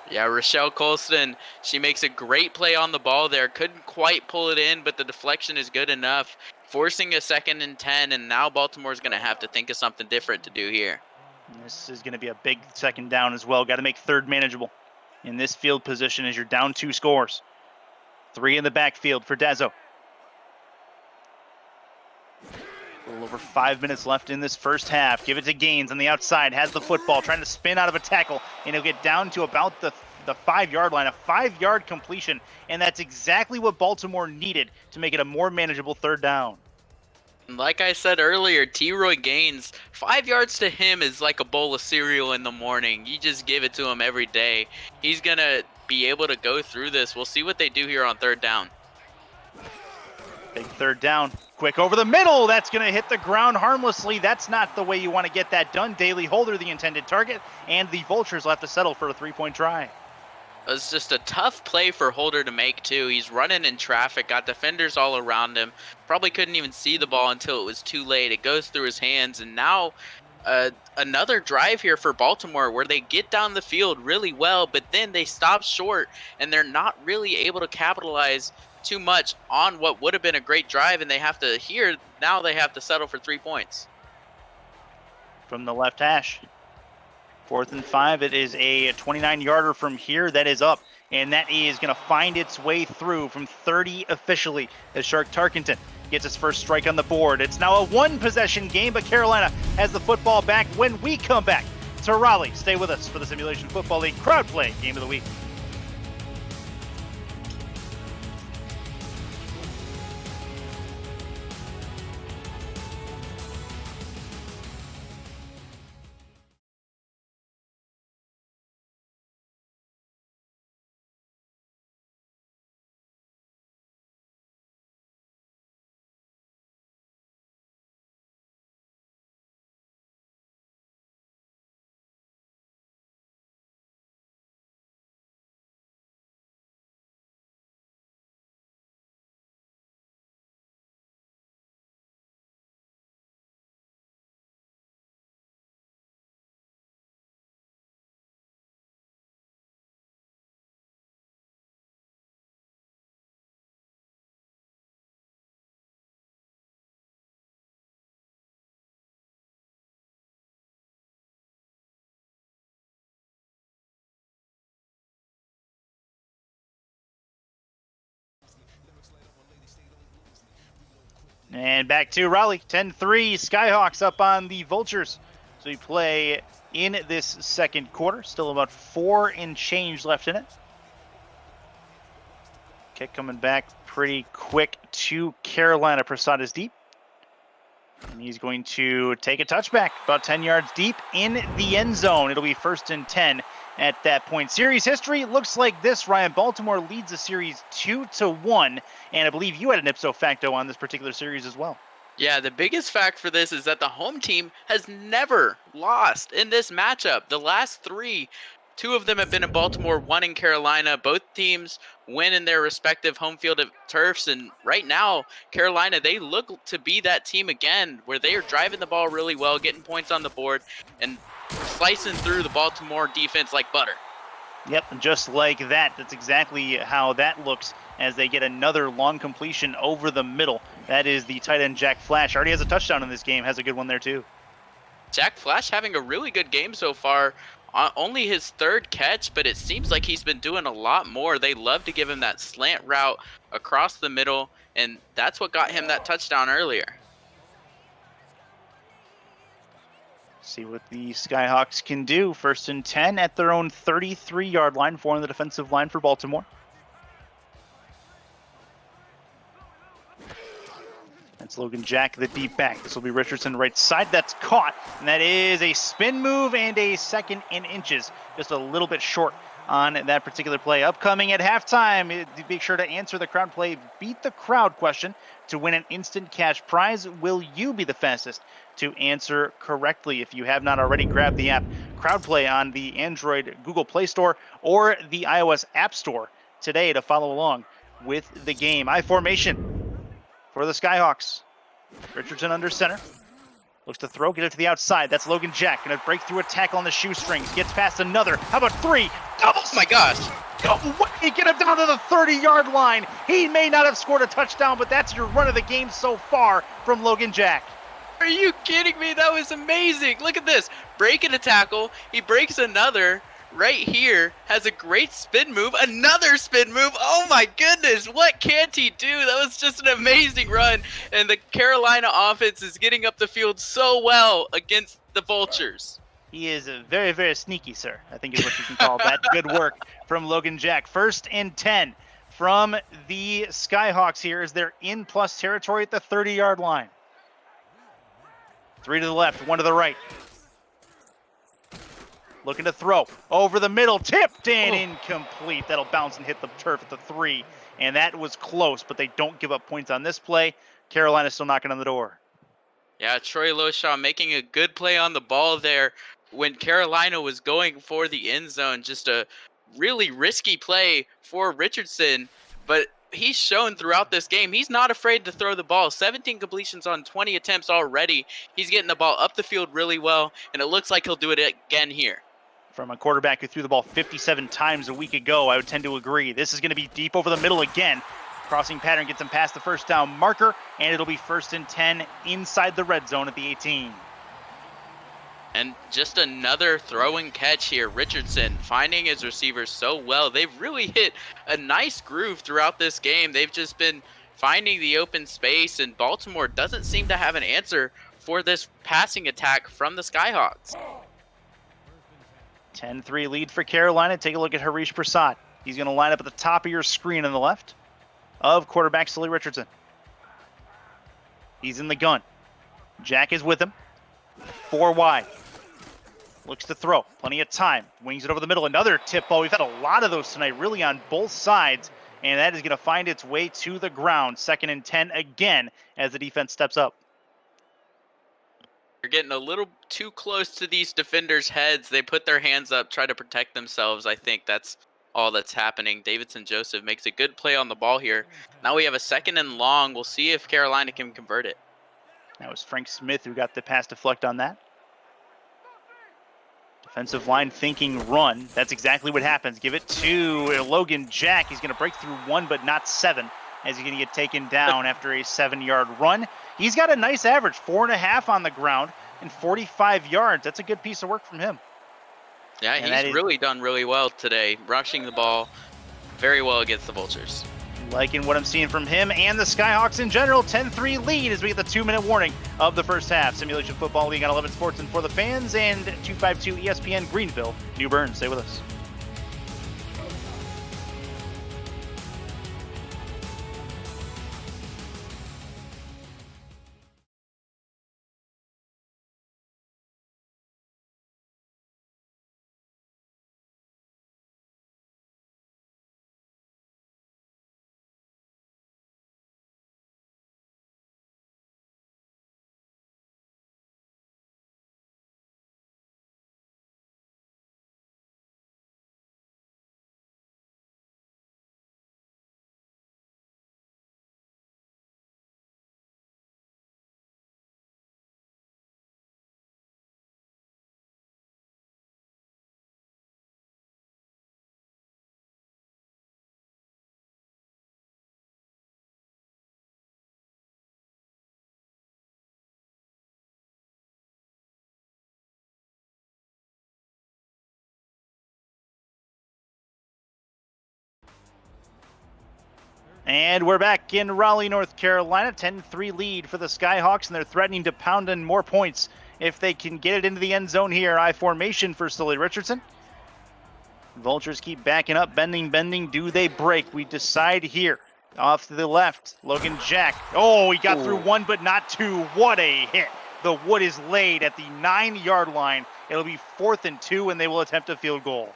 Yeah, Rochelle Colston, she makes a great play on the ball there. Couldn't quite pull it in, but the deflection is good enough, forcing a 2nd and 10, and now Baltimore's going to have to think of something different to do here. This is going to be a big 2nd down as well. Got to make 3rd manageable in this field position as you're down 2 scores. 3 in the backfield for Dazzo. A little over 5 minutes left in this first half. Give it to Gaines on the outside. Has the football, trying to spin out of a tackle, and he'll get down to about the 5-yard line. A 5-yard completion, and that's exactly what Baltimore needed to make it a more manageable 3rd down. Like I said earlier, T-Roy Gaines, 5 yards to him is like a bowl of cereal in the morning. You just give it to him every day. He's going to be able to go through this. We'll see what they do here on third down. Big third down. Quick over the middle. That's going to hit the ground harmlessly. That's not the way you want to get that done. Daly Holder, the intended target, and the Vultures will have to settle for a 3-point try. It was just a tough play for Holder to make, too. He's running in traffic, got defenders all around him. Probably couldn't even see the ball until it was too late. It goes through his hands, and now another drive here for Baltimore where they get down the field really well, but then they stop short, and they're not really able to capitalize too much on what would have been a great drive, and they have to settle for 3 points. From the left hash. 4th and 5. It is a 29-yarder from here that is up, and that is going to find its way through from 30 officially as Shark Tarkenton gets his first strike on the board. It's now a 1-possession game, but Carolina has the football back when we come back to Raleigh. Stay with us for the Simulation Football League Crowd Play Game of the Week. And back to Raleigh, 10-3, Skyhawks up on the Vultures. So we play in this second quarter, still about 4 and change left in it. Kick coming back pretty quick to Carolina. Prasad is deep. And he's going to take a touchback about 10 yards deep in the end zone. It'll be 1st and 10 at that point. Series history looks like this, Ryan. Baltimore leads the series 2-1, and I believe you had an ipso facto on this particular series as well. Yeah, the biggest fact for this is that the home team has never lost in this matchup. The last 3, 2 of them have been in Baltimore, 1 in Carolina. Both teams win in their respective home field of turfs, and right now, Carolina, they look to be that team again, where they are driving the ball really well, getting points on the board, and slicing through the Baltimore defense like butter. Yep, just like that. That's exactly how that looks as they get another long completion over the middle. That is the tight end Jack Flash. Already has a touchdown in this game, has a good one there too. Jack Flash having a really good game so far. Only his 3rd catch, but it seems like he's been doing a lot more. They love to give him that slant route across the middle, and that's what got him that touchdown earlier. See what the Skyhawks can do. 1st and 10 at their own 33-yard line, 4 on the defensive line for Baltimore. That's Logan Jack, the deep back. This will be Richardson right side. That's caught, and that is a spin move and a 2nd and inches. Just a little bit short on that particular play. Upcoming at halftime, make sure to answer the crowd play, beat the crowd question to win an instant cash prize. Will you be the fastest to answer correctly? If you have not already, grab the app Crowd Play on the Android Google Play Store or the iOS App Store today to follow along with the game. I formation for the Skyhawks. Richardson under center. Looks to throw, get it to the outside. That's Logan Jack. Gonna break through a tackle on the shoestrings. Gets past another. How about 3? Doubles! Oh my gosh! Go away! Get him down to the 30-yard line. He may not have scored a touchdown, but that's your run of the game so far from Logan Jack. Are you kidding me? That was amazing. Look at this. Breaking a tackle. He breaks another. Right here, has a great spin move, another spin move. Oh my goodness, what can't he do? That was just an amazing run, and the Carolina offense is getting up the field so well against the Vultures. He is very, very sneaky, sir, I think is what you can call that. Good work from Logan Jack. 1st and 10 from the Skyhawks here as they're in plus territory at the 30-yard line. Three to the left, one to the right. Looking to throw. Over the middle, tipped and incomplete. That'll bounce and hit the turf at the 3. And that was close, but they don't give up points on this play. Carolina's still knocking on the door. Yeah, Troy Loshaw making a good play on the ball there when Carolina was going for the end zone. Just a really risky play for Richardson, but he's shown throughout this game he's not afraid to throw the ball. 17 completions on 20 attempts already. He's getting the ball up the field really well, and it looks like he'll do it again here. From a quarterback who threw the ball 57 times a week ago, I would tend to agree. This is going to be deep over the middle again. Crossing pattern gets him past the first down marker, and it'll be 1st and 10 inside the red zone at the 18. And just another throw and catch here. Richardson finding his receivers so well. They've really hit a nice groove throughout this game. They've just been finding the open space, and Baltimore doesn't seem to have an answer for this passing attack from the Skyhawks. 10-3 lead for Carolina. Take a look at Harish Prasad. He's going to line up at the top of your screen on the left of quarterback Sully Richardson. He's in the gun. Jack is with him. 4 wide. Looks to throw. Plenty of time. Wings it over the middle. Another tip ball. We've had a lot of those tonight, really on both sides. And that is going to find its way to the ground. 2nd and 10 again as the defense steps up. They're getting a little too close to these defenders' heads. They put their hands up, try to protect themselves. I think that's all that's happening. Davidson Joseph makes a good play on the ball here. Now we have a 2nd and long. We'll see if Carolina can convert it. That was Frank Smith who got the pass deflect on that. Defensive line thinking run. That's exactly what happens. Give it to Logan Jack. He's going to break through 1 but not 7 as he's going to get taken down after a 7-yard run. He's got a nice average, 4.5 on the ground and 45 yards. That's a good piece of work from him. Yeah, he's really done really well today, rushing the ball very well against the Vultures. Liking what I'm seeing from him and the Skyhawks in general. 10-3 lead as we get the 2-minute warning of the first half. Simulation Football League on 11 Sports and for the fans, and 252 ESPN Greenville, New Bern. Stay with us. And we're back in Raleigh, North Carolina. 10-3 lead for the Skyhawks, and they're threatening to pound in more points if they can get it into the end zone here. I formation for Sully Richardson. Vultures keep backing up, bending. Do they break? We decide here. Off to the left, Logan Jack. Oh, he got through 1 but not 2. What a hit. The wood is laid at the 9-yard line. It'll be 4th and 2, and they will attempt a field goal.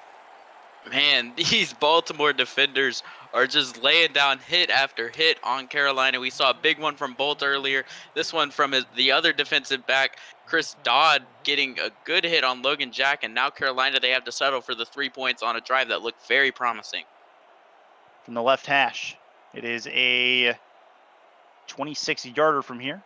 Man, these Baltimore defenders are just laying down hit after hit on Carolina. We saw a big one from Bolt earlier. This one from the other defensive back, Chris Dodd, getting a good hit on Logan Jack. And now Carolina, they have to settle for the 3 points on a drive that looked very promising. From the left hash, it is a 26-yarder from here.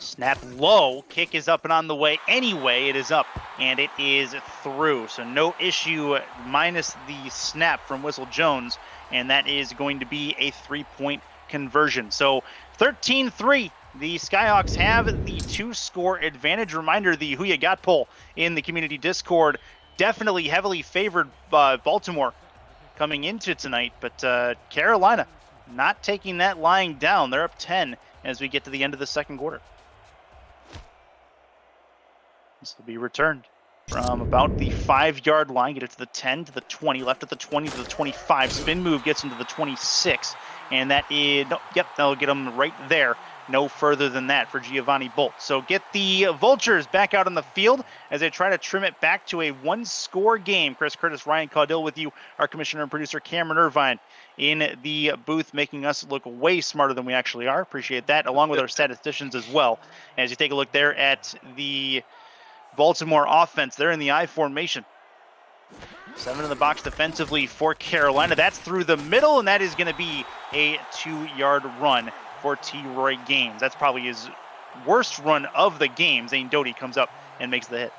Snap low, kick is up and on the way anyway. It is up and it is through. So no issue minus the snap from Whistle Jones, and that is going to be a 3-point conversion. So 13-3. The Skyhawks have the 2-score advantage. Reminder, the Who Ya Got poll in the community Discord definitely heavily favored Baltimore coming into tonight, but Carolina not taking that lying down. They're up 10 as we get to the end of the second quarter. This will be returned. from about the 5-yard line, get it to the 10, to the 20, left at the 20 to the 25. Spin move gets him to the 26, and that is, yep, that'll get him right there. No further than that for Giovanni Bolt. So get the Vultures back out on the field as they try to trim it back to a one-score game. Chris Curtis, Ryan Caudill with you, our commissioner and producer Cameron Irvine in the booth, making us look way smarter than we actually are. Appreciate that, along with our statisticians as well. As you take a look there at the Baltimore offense, they're in the I formation. 7 in the box defensively for Carolina. That's through the middle, and that is going to be a 2-yard run for T-Roy Gaines. That's probably his worst run of the game. Zane Doty comes up and makes the hit.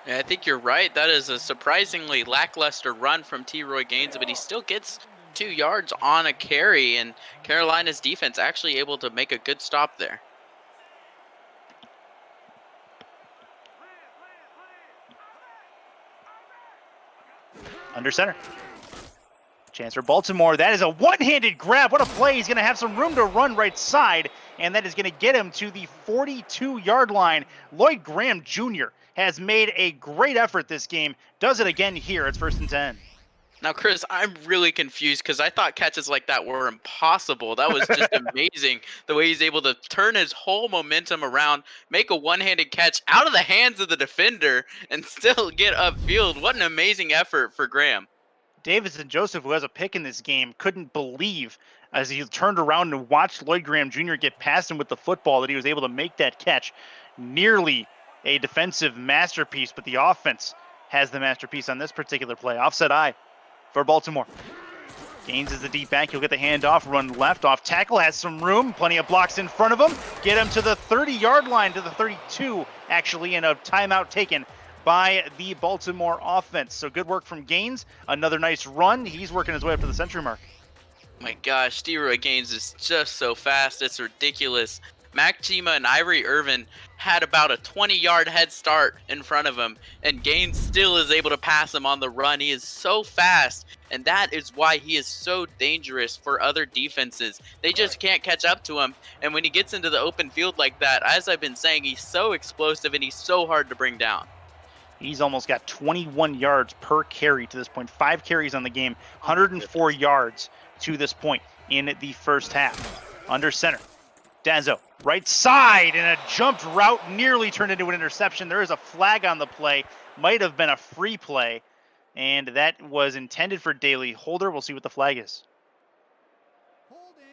Yeah, I think you're right. That is a surprisingly lackluster run from T-Roy Gaines, but he still gets 2 yards on a carry, and Carolina's defense actually able to make a good stop there. Under center. Chance for Baltimore. That is a one-handed grab. What a play. He's going to have some room to run right side, and that is going to get him to the 42-yard line. Lloyd Graham Jr. has made a great effort this game. Does it again here. It's 1st and 10. Now, Chris, I'm really confused because I thought catches like that were impossible. That was just amazing, the way he's able to turn his whole momentum around, make a one-handed catch out of the hands of the defender, and still get upfield. What an amazing effort for Graham. Davidson Joseph, who has a pick in this game, couldn't believe as he turned around and watched Lloyd Graham Jr. get past him with the football that he was able to make that catch. Nearly a defensive masterpiece, but the offense has the masterpiece on this particular play. Offset eye for Baltimore. Gaines is the deep back. He'll get the handoff, run left off tackle, has some room, plenty of blocks in front of him. Get him to the 30-yard line, to the 32, actually, and a timeout taken by the Baltimore offense. So good work from Gaines. Another nice run. He's working his way up to the century mark. My gosh, T-Roy Gaines is just so fast. It's ridiculous. Mac Chima and Ivory Irvin had about a 20-yard head start in front of him, and Gaines still is able to pass him on the run. He is so fast, and that is why he is so dangerous for other defenses. They just can't catch up to him, and when he gets into the open field like that, as I've been saying, he's so explosive and he's so hard to bring down. He's almost got 21 yards per carry to this point. 5 carries on the game, 104 yards to this point in the first half. Under center, Dazzo, right side, and a jumped route nearly turned into an interception. There is a flag on the play. Might have been a free play, and that was intended for Daly Holder. We'll see what the flag is. Holding,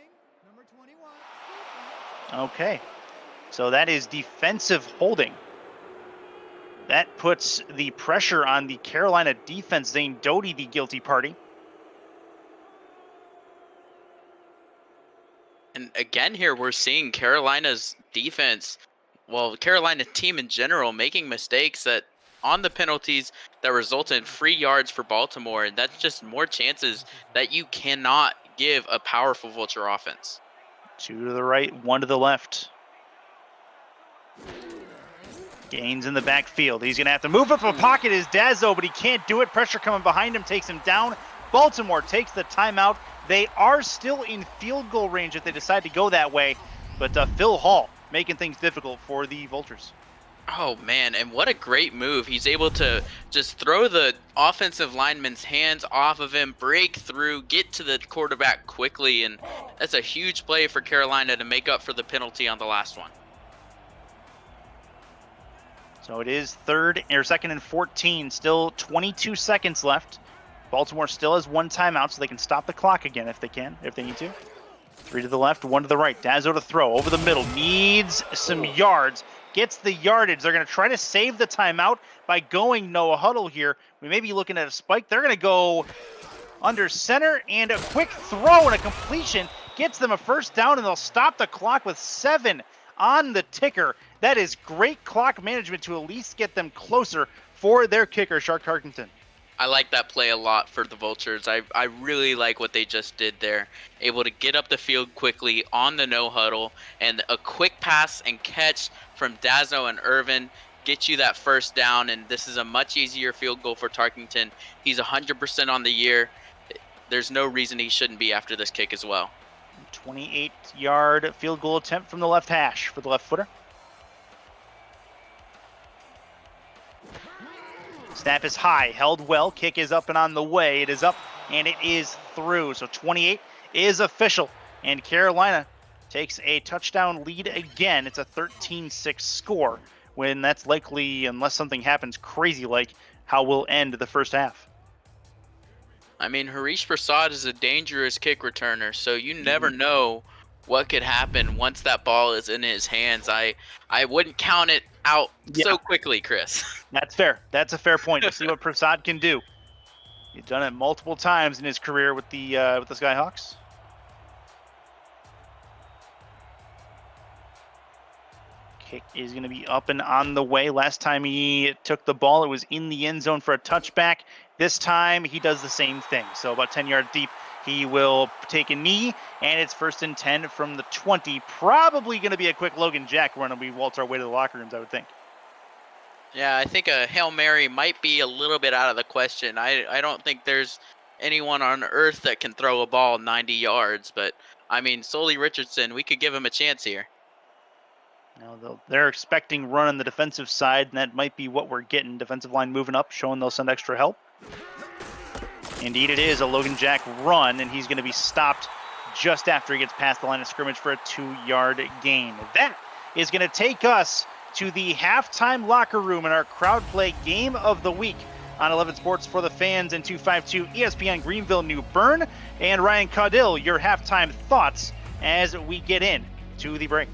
number 21. Okay, so that is defensive holding. That puts the pressure on the Carolina defense. Zane Doty, the guilty party. And again here, we're seeing Carolina's defense, well, Carolina team in general, making mistakes that on the penalties that result in free yards for Baltimore. And that's just more chances that you cannot give a powerful Vulture offense. 2 to the right, 1 to the left. Gaines in the backfield. He's going to have to move up a pocket is Dazzo, but he can't do it. Pressure coming behind him takes him down. Baltimore takes the timeout. They are still in field goal range if they decide to go that way, but Phil Hall making things difficult for the Vultures. Oh, man, and what a great move. He's able to just throw the offensive lineman's hands off of him, break through, get to the quarterback quickly, and that's a huge play for Carolina to make up for the penalty on the last one. So it is 2nd and 14, still 22 seconds left. Baltimore still has 1 timeout, so they can stop the clock again if they need to. 3 to the left, 1 to the right. Dazzo to throw, over the middle, needs some yards, gets the yardage. They're going to try to save the timeout by going no huddle here. We may be looking at a spike. They're going to go under center, and a quick throw and a completion gets them a first down, and they'll stop the clock with 7 on the ticker. That is great clock management to at least get them closer for their kicker, Shark Tarkington. I like that play a lot for the Vultures. I really like what they just did there. Able to get up the field quickly on the no huddle, and a quick pass and catch from Dazzo and Irvin get you that first down, and this is a much easier field goal for Tarkington. He's 100% on the year. There's no reason he shouldn't be after this kick as well. 28-yard field goal attempt from the left hash for the left footer. Snap is high, held well, kick is up and on the way. It is up and it is through. So 28 is official, and Carolina takes a touchdown lead again. It's a 13-6 score, when that's likely, unless something happens crazy like, how we'll end the first half. I mean, Harish Prasad is a dangerous kick returner, so you never know what could happen once that ball is in his hands. I wouldn't count it out so quickly, Chris. That's fair. That's a fair point. We'll see what Prasad can do. He's done it multiple times in his career with the Skyhawks. Kick is going to be up and on the way. Last time he took the ball, it was in the end zone for a touchback. This time he does the same thing. So about 10 yards deep, he will take a knee, and it's 1st and 10 from the 20. Probably going to be a quick Logan Jack run, and we waltz our way to the locker rooms, I would think. Yeah, I think a Hail Mary might be a little bit out of the question. I don't think there's anyone on earth that can throw a ball 90 yards, but I mean, Sully Richardson, we could give him a chance here. Now they're expecting run on the defensive side, and that might be what we're getting. Defensive line moving up, showing they'll send extra help. Indeed it is a Logan Jack run, and he's going to be stopped just after he gets past the line of scrimmage for a 2-yard gain. That is going to take us to the halftime locker room in our crowd play game of the week on 11 Sports for the Fans and 252 ESPN Greenville, New Bern. And Ryan Caudill, your halftime thoughts as we get in to the break.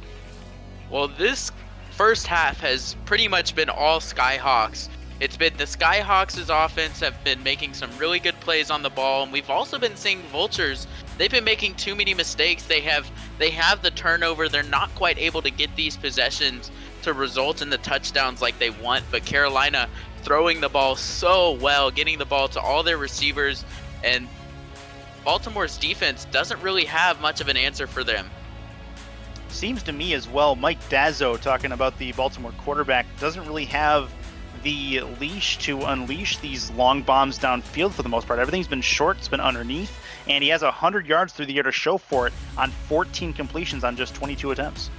Well, this first half has pretty much been all Skyhawks. It's been the Skyhawks' offense have been making some really good plays on the ball, and we've also been seeing Vultures. They've been making too many mistakes. They have the turnover. They're not quite able to get these possessions to result in the touchdowns like they want, but Carolina throwing the ball so well, getting the ball to all their receivers, and Baltimore's defense doesn't really have much of an answer for them. Seems to me as well, Mike Dazzo, talking about the Baltimore quarterback, doesn't really have the leash to unleash these long bombs downfield for the most part. Everything's been short, it's been underneath, and he has 100 yards through the air to show for it on 14 completions on just 22 attempts.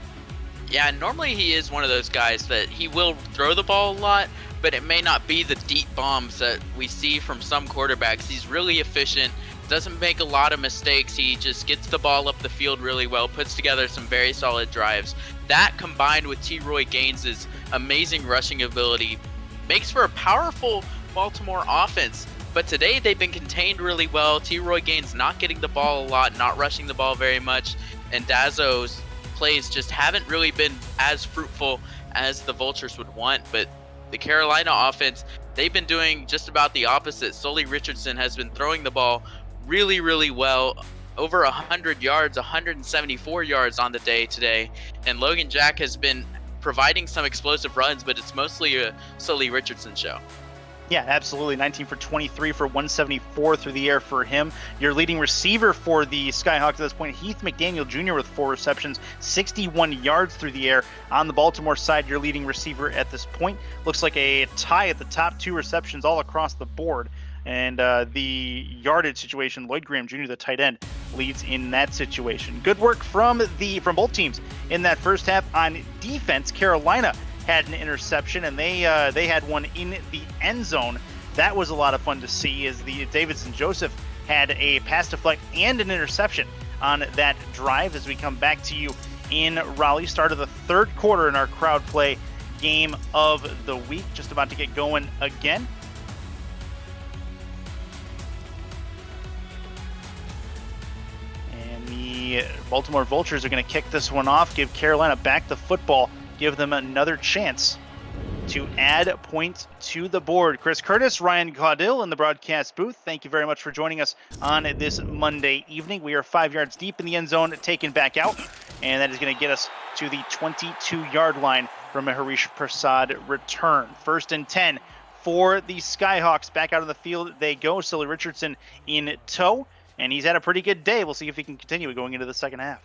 Yeah, normally he is one of those guys that he will throw the ball a lot, but it may not be the deep bombs that we see from some quarterbacks. He's really efficient, doesn't make a lot of mistakes. He just gets the ball up the field really well, puts together some very solid drives. That combined with T. Roy Gaines' amazing rushing ability makes for a powerful Baltimore offense. But today they've been contained really well. T. Roy Gaines not getting the ball a lot, not rushing the ball very much, and Dazzo's plays just haven't really been as fruitful as the Vultures would want. But the Carolina offense, they've been doing just about the opposite. Sully Richardson has been throwing the ball really, really well. Over 100 yards, 174 yards on the day today. And Logan Jack has been providing some explosive runs, but it's mostly a Sully Richardson show. Yeah, absolutely. 19 for 23 for 174 through the air for him. Your leading receiver for the Skyhawks at this point, Heath McDaniel Jr. with 4 receptions, 61 yards through the air. On the Baltimore side, your leading receiver at this point looks like a tie at the top 2 receptions all across the board. And the yardage situation, Lloyd Graham Jr., the tight end, leads in that situation. Good work from both teams in that first half. On defense, Carolina had an interception, and they had one in the end zone. That was a lot of fun to see, as the Davidson Joseph had a pass deflect and an interception on that drive. As we come back to you in Raleigh, start of the third quarter in our crowd play game of the week, just about to get going again. And the Baltimore Vultures are going to kick this one off, give Carolina back the football, give them another chance to add points to the board. Chris Curtis, Ryan Caudill in the broadcast booth. Thank you very much for joining us on this Monday evening. We are 5 yards deep in the end zone, taken back out, and that is going to get us to the 22-yard line from a Harish Prasad return. 1st and 10 for the Skyhawks. Back out on the field they go. Sully Richardson in tow, and he's had a pretty good day. We'll see if he can continue going into the second half.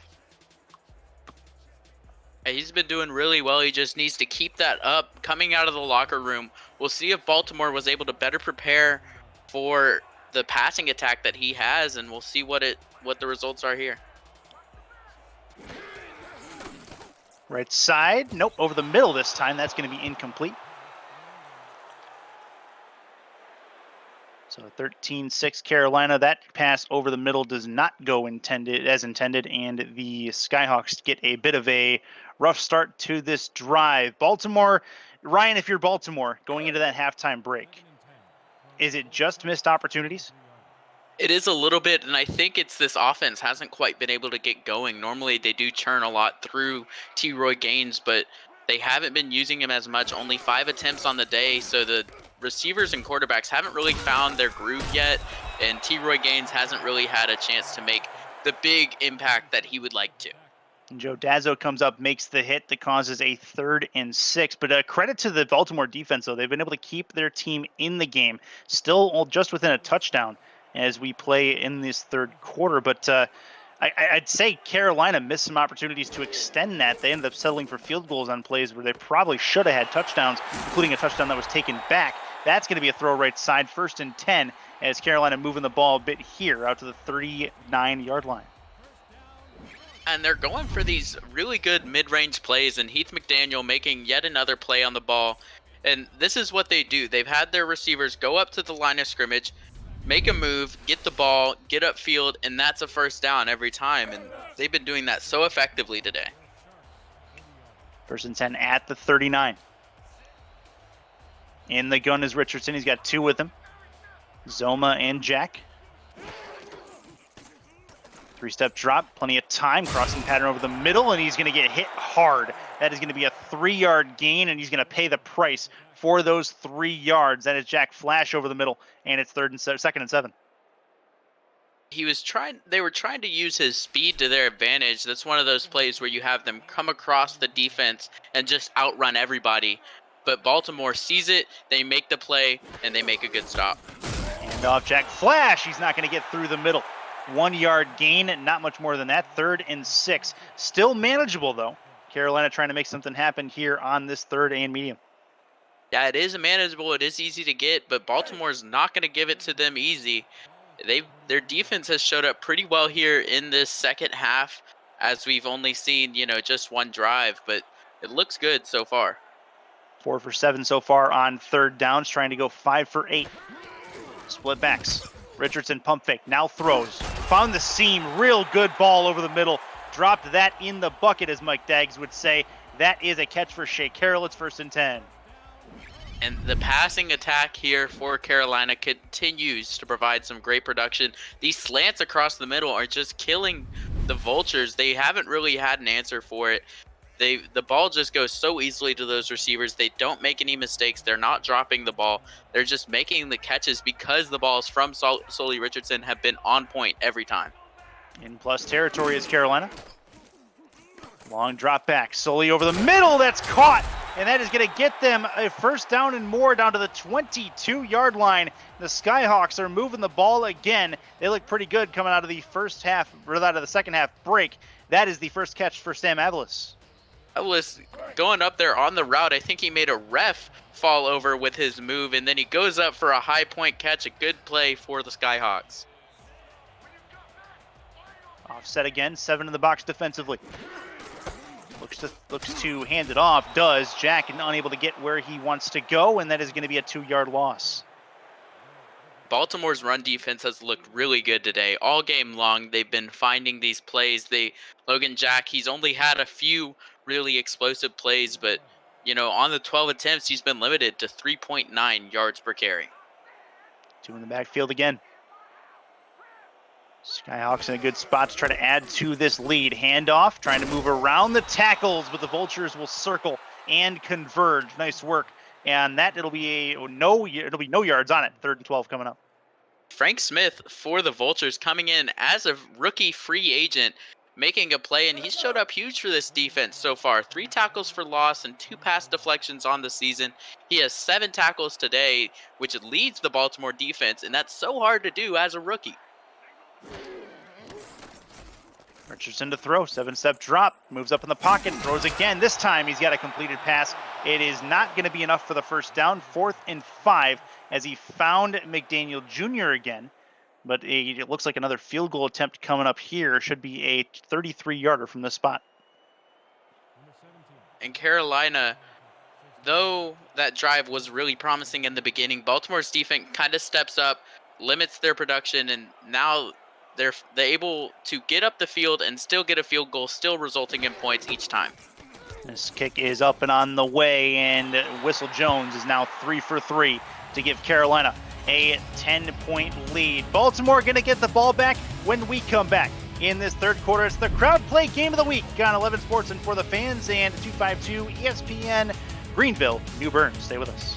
He's been doing really well. He just needs to keep that up coming out of the locker room. We'll see if Baltimore was able to better prepare for the passing attack that he has, and we'll see what the results are here. Right side. Nope, over the middle this time. That's going to be incomplete. So 13-6 Carolina. That pass over the middle does not go as intended, and the Skyhawks get a bit of a rough start to this drive. Baltimore, Ryan, if you're Baltimore going into that halftime break, is it just missed opportunities? It is a little bit, and I think it's this offense hasn't quite been able to get going. Normally, they do churn a lot through T. Roy Gaines, but they haven't been using him as much. Only 5 attempts on the day, so the receivers and quarterbacks haven't really found their groove yet, and T. Roy Gaines hasn't really had a chance to make the big impact that he would like to. And Joe Dazzo comes up, makes the hit that causes a 3rd and 6. But credit to the Baltimore defense, though. They've been able to keep their team in the game, still just within a touchdown as we play in this 3rd quarter. But I'd say Carolina missed some opportunities to extend that. They ended up settling for field goals on plays where they probably should have had touchdowns, including a touchdown that was taken back. That's going to be a throw right side, 1st and 10, as Carolina moving the ball a bit here out to the 39-yard line. And they're going for these really good mid-range plays, and Heath McDaniel making yet another play on the ball. And this is what they do. They've had their receivers go up to the line of scrimmage, make a move, get the ball, get upfield, and that's a 1st down every time. And they've been doing that so effectively today. 1st and 10 at the 39. In the gun is Richardson. He's got 2 with him. Zoma and Jack. 3-step drop, plenty of time, crossing pattern over the middle, and he's going to get hit hard. That is going to be a 3-yard gain, and he's going to pay the price for those 3 yards. That is Jack Flash over the middle, and it's 2nd and 7. They were trying to use his speed to their advantage. That's one of those plays where you have them come across the defense and just outrun everybody. But Baltimore sees it, they make the play, and they make a good stop. And off Jack Flash, he's not going to get through the middle. 1-yard gain, not much more than that. 3rd and 6. Still manageable, though. Carolina trying to make something happen here on this 3rd and medium. Yeah, it is manageable. It is easy to get, but Baltimore's not going to give it to them easy. Their defense has showed up pretty well here in this second half, as we've only seen, just one drive, but it looks good so far. 4 for 7 so far on 3rd downs, trying to go 5 for 8. Split backs. Richardson pump fake, now throws. Found the seam, real good ball over the middle. Dropped that in the bucket, as Mike Daggs would say. That is a catch for Shea Carroll. It's 1st and 10. And the passing attack here for Carolina continues to provide some great production. These slants across the middle are just killing the Vultures. They haven't really had an answer for it. The ball just goes so easily to those receivers. They don't make any mistakes. They're not dropping the ball. They're just making the catches because the balls from Sully Richardson have been on point every time. In plus territory is Carolina. Long drop back. Sully over the middle. That's caught. And that is going to get them a 1st down and more down to the 22-yard line. The Skyhawks are moving the ball again. They look pretty good coming out of the first half, or out of the second half break. That is the first catch for Sam Avalos. Was going up there on the route. I think he made a ref fall over with his move, and then he goes up for a high point catch. A good play for the Skyhawks. Offset again, 7 in the box defensively. Looks to hand it off. Does. Jack unable to get where he wants to go, and that is going to be a 2-yard loss. Baltimore's run defense has looked really good today. All game long, they've been finding these plays. Logan Jack, he's only had a few really explosive plays, but, on the 12 attempts, he's been limited to 3.9 yards per carry. 2 in the backfield again. Skyhawks in a good spot to try to add to this lead. Handoff, trying to move around the tackles, but the Vultures will circle and converge. Nice work. And that it'll be no yards on it. 3rd and 12 coming up. Frank Smith for the Vultures coming in as a rookie free agent, making a play, and he's showed up huge for this defense so far. 3 tackles for loss and 2 pass deflections on the season. He has 7 tackles today, which leads the Baltimore defense, and that's so hard to do as a rookie. Richardson to throw, 7-step drop, moves up in the pocket, throws again. This time he's got a completed pass. It is not going to be enough for the 1st down. 4th and 5 as he found McDaniel Jr. again. But it looks like another field goal attempt coming up here. Should be a 33-yarder from this spot. And Carolina, though that drive was really promising in the beginning, Baltimore's defense kind of steps up, limits their production, and now they're able to get up the field and still get a field goal, still resulting in points each time. This kick is up and on the way, and Whistle Jones is now 3 for 3 to give Carolina a 10-point lead. Baltimore going to get the ball back when we come back in this third quarter. It's the Crowd Play Game of the Week on 11 Sports and For the Fans and 252 ESPN Greenville, New Bern. Stay with us.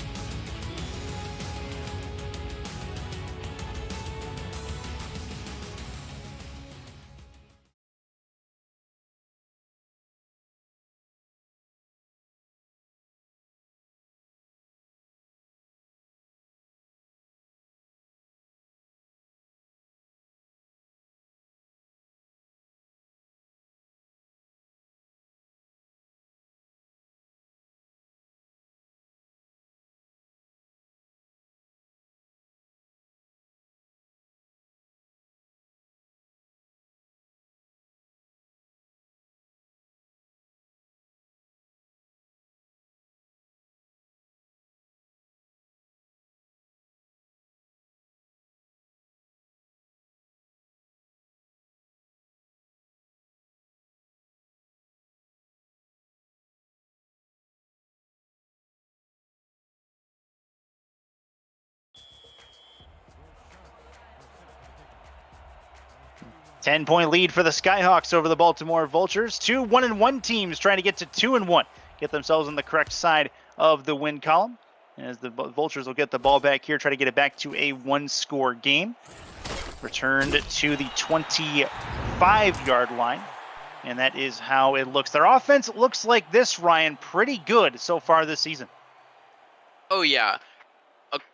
Ten-point lead for the Skyhawks over the Baltimore Vultures. Two 1-1 teams trying to get to 2-1, get themselves on the correct side of the win column. As the Vultures will get the ball back here, try to get it back to a one-score game. Returned to the 25-yard line, and that is how it looks. Their offense looks like this, Ryan, pretty good so far this season. Oh yeah,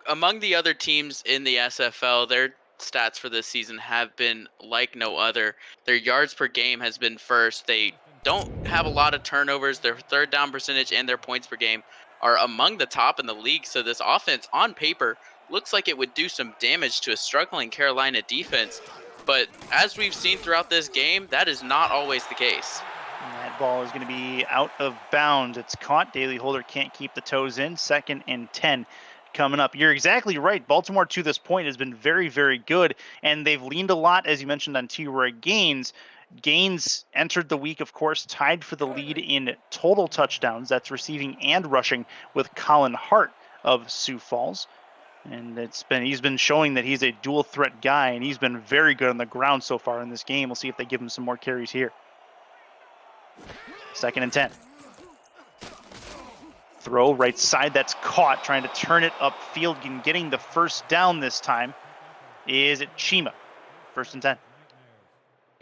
among the other teams in the SFL, their stats for this season have been like no other. Their yards per game has been first. They don't have a lot of turnovers. Their third down percentage and their points per game are among the top in the league. So this offense on paper looks like it would do some damage to a struggling Carolina defense. But as we've seen throughout this game, that is not always the case. And that ball is going to be out of bounds. It's caught. Daly Holder can't keep the toes in. 2nd and 10 coming up. You're exactly right. Baltimore to this point has been very, very good, and they've leaned a lot, as you mentioned, on T-Roy Gaines. Gaines entered the week, of course, tied for the lead in total touchdowns. That's receiving and rushing with Colin Hart of Sioux Falls. And he's been showing that he's a dual threat guy, and he's been very good on the ground so far in this game. We'll see if they give him some more carries here. 2nd and 10. Throw right side, that's caught, trying to turn it upfield and getting the first down this time is Chima. 1st and 10.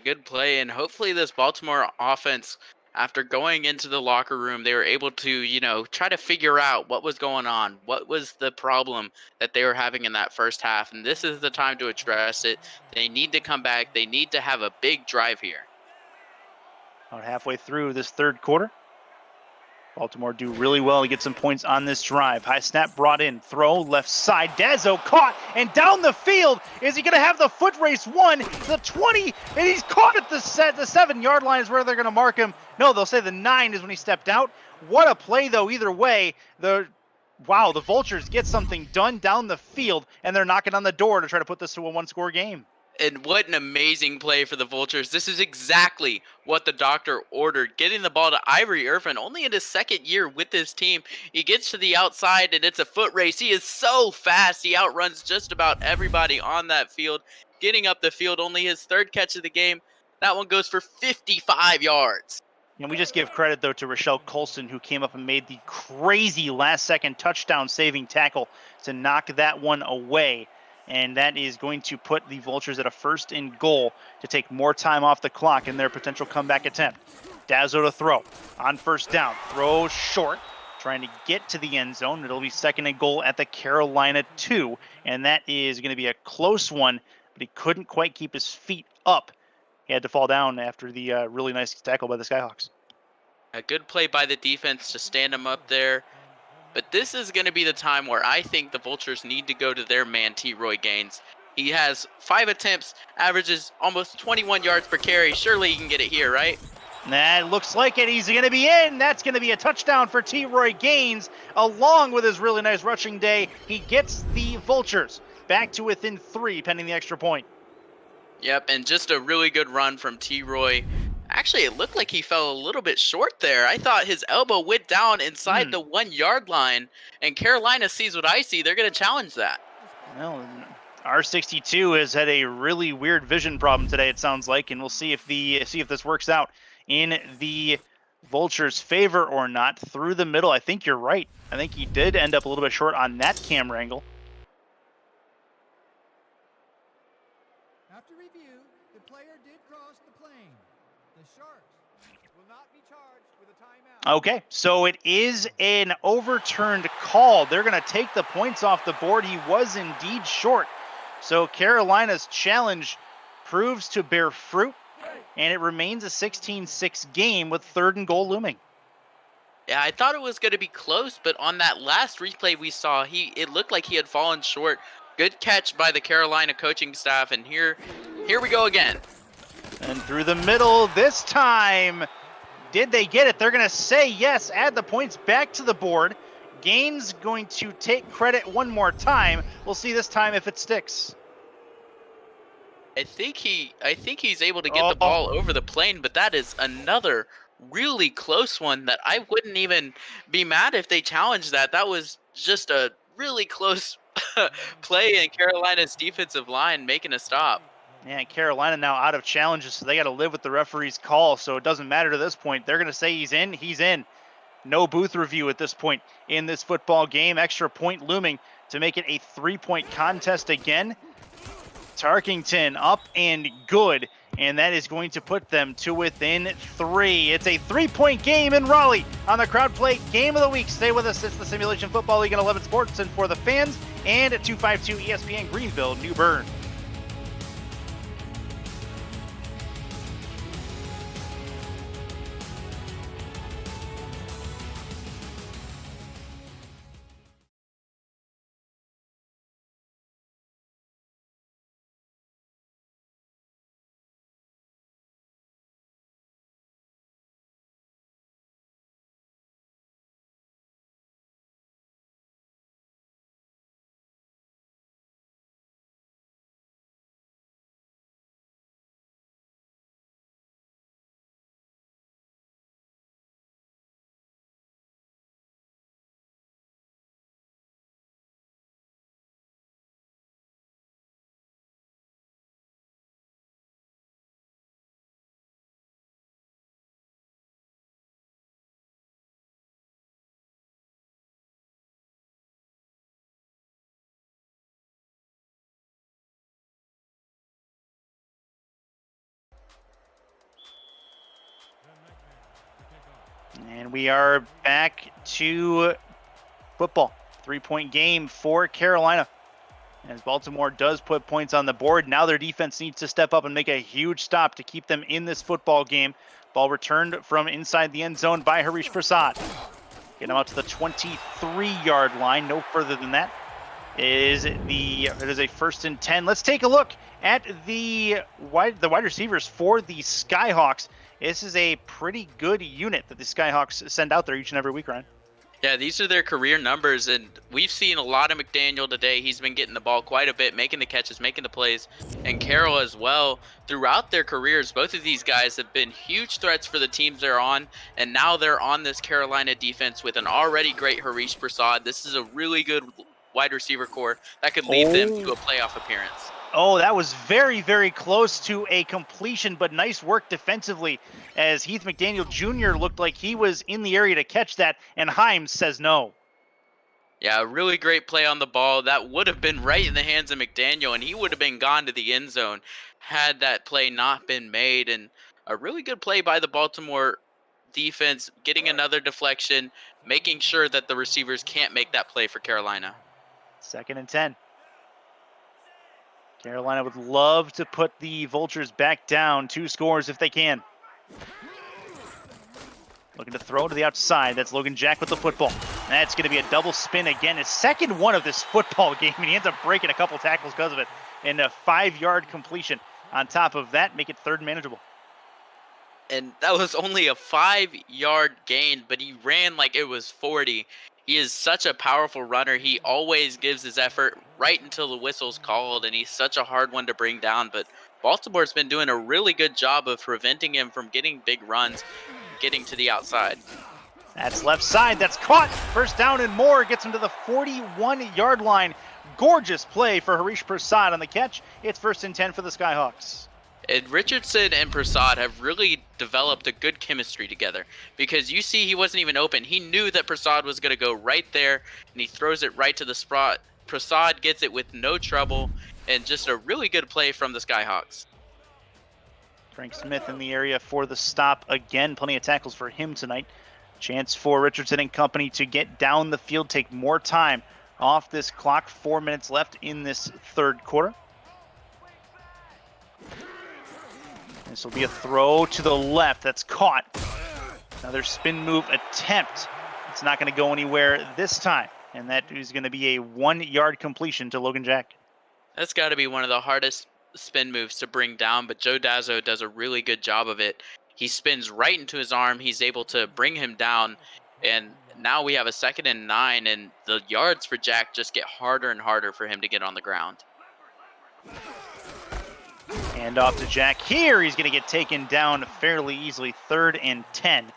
Good play, and hopefully this Baltimore offense, after going into the locker room, they were able to, try to figure out what was going on, what was the problem that they were having in that first half, and this is the time to address it. They need to come back. They need to have a big drive here. About halfway through this third quarter. Baltimore do really well to get some points on this drive. High snap brought in. Throw left side. Dazzo caught and down the field. Is he going to have the foot race one? The 20, and he's caught at the 7-yard line is where they're going to mark him. No, they'll say the 9 is when he stepped out. What a play, though, either way. The Vultures get something done down the field, and they're knocking on the door to try to put this to a one-score game. And what an amazing play for the Vultures. This is exactly what the doctor ordered. Getting the ball to Ivory Irvin, only in his 2nd year with this team. He gets to the outside, and it's a foot race. He is so fast. He outruns just about everybody on that field. Getting up the field, only his 3rd catch of the game. That one goes for 55 yards. And we just give credit, though, to Rochelle Colson, who came up and made the crazy last-second touchdown-saving tackle to knock that one away. And that is going to put the Vultures at a 1st and goal to take more time off the clock in their potential comeback attempt. Dazzo to throw on 1st down. Throw short, trying to get to the end zone. It'll be 2nd and goal at the Carolina 2. And that is going to be a close one, but he couldn't quite keep his feet up. He had to fall down after the really nice tackle by the Skyhawks. A good play by the defense to stand him up there. But this is going to be the time where I think the Vultures need to go to their man, T-Roy Gaines. He has 5 attempts, averages almost 21 yards per carry. Surely he can get it here, right? That looks like it. He's going to be in. That's going to be a touchdown for T-Roy Gaines, along with his really nice rushing day. He gets the Vultures back to within 3 pending the extra point. Yep, and just a really good run from T-Roy. Actually, it looked like he fell a little bit short there. I thought his elbow went down inside the 1 yard line, and Carolina sees what I see. They're going to challenge that. Well, R62 has had a really weird vision problem today, it sounds like, and we'll see if this works out in the Vultures' favor or not. Through the middle, I think you're right. I think he did end up a little bit short on that camera angle. After review, the player did cross the plane. The Sharks will not be charged with a timeout. Okay, so it is an overturned call. They're going to take the points off the board. He was indeed short. So Carolina's challenge proves to bear fruit, and it remains a 16-6 game with 3rd and goal looming. Yeah, I thought it was going to be close, but on that last replay we saw, it looked like he had fallen short. Good catch by the Carolina coaching staff, and here we go again. And through the middle this time. Did they get it? They're going to say yes, add the points back to the board. Gaines going to take credit one more time. We'll see this time if it sticks. I think he's able to get the ball over the plane, but that is another really close one that I wouldn't even be mad if they challenged that. That was just a really close play in Carolina's defensive line making a stop. Yeah, Carolina now out of challenges, so they got to live with the referee's call, so it doesn't matter to this point. They're going to say he's in, he's in. No booth review at this point in this football game. Extra point looming to make it a 3-point contest again. Tarkington up and good, and that is going to put them to within 3. It's a 3-point game in Raleigh on the Crowd Play Game of the Week. Stay with us. It's the Simulation Football League and 11 Sports and for the fans, and at 252 ESPN Greenville, New Bern. And we are back to football. 3-point game for Carolina. As Baltimore does put points on the board, now their defense needs to step up and make a huge stop to keep them in this football game. Ball returned from inside the end zone by Harish Prasad. Get him out to the 23-yard line, no further than that. It is a 1st and 10. Let's take a look at the wide receivers for the Skyhawks. This is a pretty good unit that the Skyhawks send out there each and every week, Ryan. Yeah, these are their career numbers, and we've seen a lot of McDaniel today. He's been getting the ball quite a bit, making the catches, making the plays, and Carroll as well. Throughout their careers, both of these guys have been huge threats for the teams they're on, and now they're on this Carolina defense with an already great Harish Prasad. This is a really good wide receiver core that could lead them to a playoff appearance. Oh, that was very, very close to a completion, but nice work defensively as Heath McDaniel Jr. looked like he was in the area to catch that, and Himes says no. Yeah, a really great play on the ball. That would have been right in the hands of McDaniel, and he would have been gone to the end zone had that play not been made. And a really good play by the Baltimore defense, getting another deflection, making sure that the receivers can't make that play for Carolina. 2nd and 10. Carolina would love to put the Vultures back down 2 scores if they can. Looking to throw to the outside. That's Logan Jack with the football. That's going to be a double spin again. His 2nd one of this football game, and he ends up breaking a couple tackles because of it. And a 5-yard completion on top of that, make it 3rd and manageable. And that was only a 5-yard gain, but he ran like it was 40. He is such a powerful runner. He always gives his effort right until the whistle's called, and he's such a hard one to bring down. But Baltimore's been doing a really good job of preventing him from getting big runs, getting to the outside. That's left side. That's caught. First down and more. Gets him to the 41-yard line. Gorgeous play for Harish Prasad on the catch. It's 1st and 10 for the Skyhawks. And Richardson and Prasad have really developed a good chemistry together, because you see he wasn't even open. He knew that Prasad was going to go right there, and he throws it right to the spot. Prasad gets it with no trouble, and just a really good play from the Skyhawks. Frank Smith in the area for the stop again. Plenty of tackles for him tonight. Chance for Richardson and company to get down the field, take more time off this clock. 4 minutes left in this third quarter. This will be a throw to the left. That's caught. Another spin move attempt. It's not going to go anywhere this time. And that is going to be a 1-yard completion to Logan Jack. That's got to be one of the hardest spin moves to bring down, but Joe Dazzo does a really good job of it. He spins right into his arm. He's able to bring him down. And now we have a 2nd and 9, and the yards for Jack just get harder and harder for him to get on the ground. Hand off to Jack here. He's going to get taken down fairly easily. 3rd and 10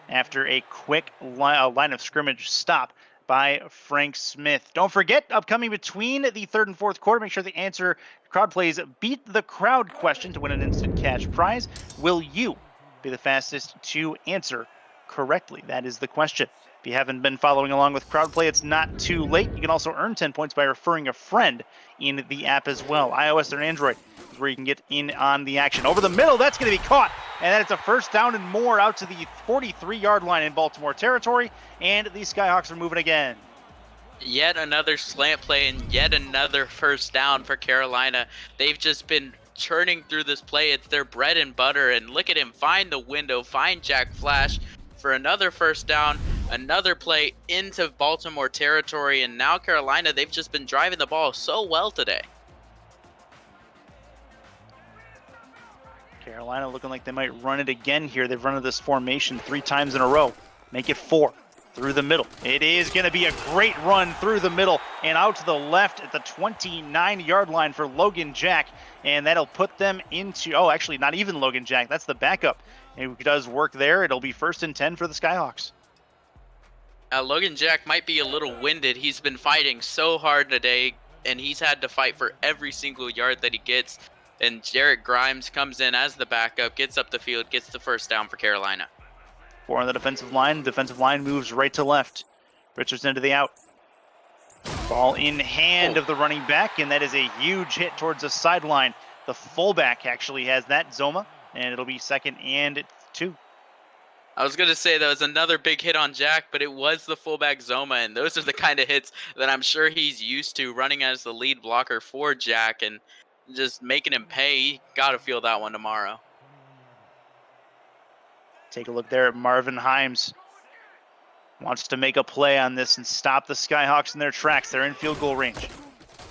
after a quick line of scrimmage stop by Frank Smith. Don't forget, upcoming between the 3rd and 4th quarter, make sure the answer crowd plays beat the crowd question to win an instant cash prize. Will you be the fastest to answer correctly? That is the question. If you haven't been following along with crowd play, it's not too late. You can also earn 10 points by referring a friend in the app as well. iOS and Android is where you can get in on the action. Over the middle, that's going to be caught. And then it's a 1st down and more out to the 43-yard line in Baltimore territory. And the Skyhawks are moving again. Yet another slant play and yet another 1st down for Carolina. They've just been churning through this play. It's their bread and butter. And look at him find the window, find Jack Flash for another 1st down, another play into Baltimore territory. And now Carolina, they've just been driving the ball so well today. Carolina looking like they might run it again here. They've run this formation 3 times in a row. Make it 4 through the middle. It is going to be a great run through the middle and out to the left at the 29-yard line for Logan Jack. And that'll put them into, oh, actually not even Logan Jack. That's the backup. It does work there. It'll be 1st and 10 for the Skyhawks. Logan Jack might be a little winded. He's been fighting so hard today, and he's had to fight for every single yard that he gets. And Jarrett Grimes comes in as the backup, gets up the field, gets the 1st down for Carolina. 4 on the defensive line. Defensive line moves right to left. Richardson to the out. Ball in hand of the running back, and that is a huge hit towards the sideline. The fullback actually has that, Zoma, and it'll be 2nd and 2. I was going to say that was another big hit on Jack, but it was the fullback Zoma, and those are the kind of hits that I'm sure he's used to, running as the lead blocker for Jack and just making him pay. He got to feel that one tomorrow. Take a look there at Marvin Himes. Wants to make a play on this and stop the Skyhawks in their tracks. They're in field goal range.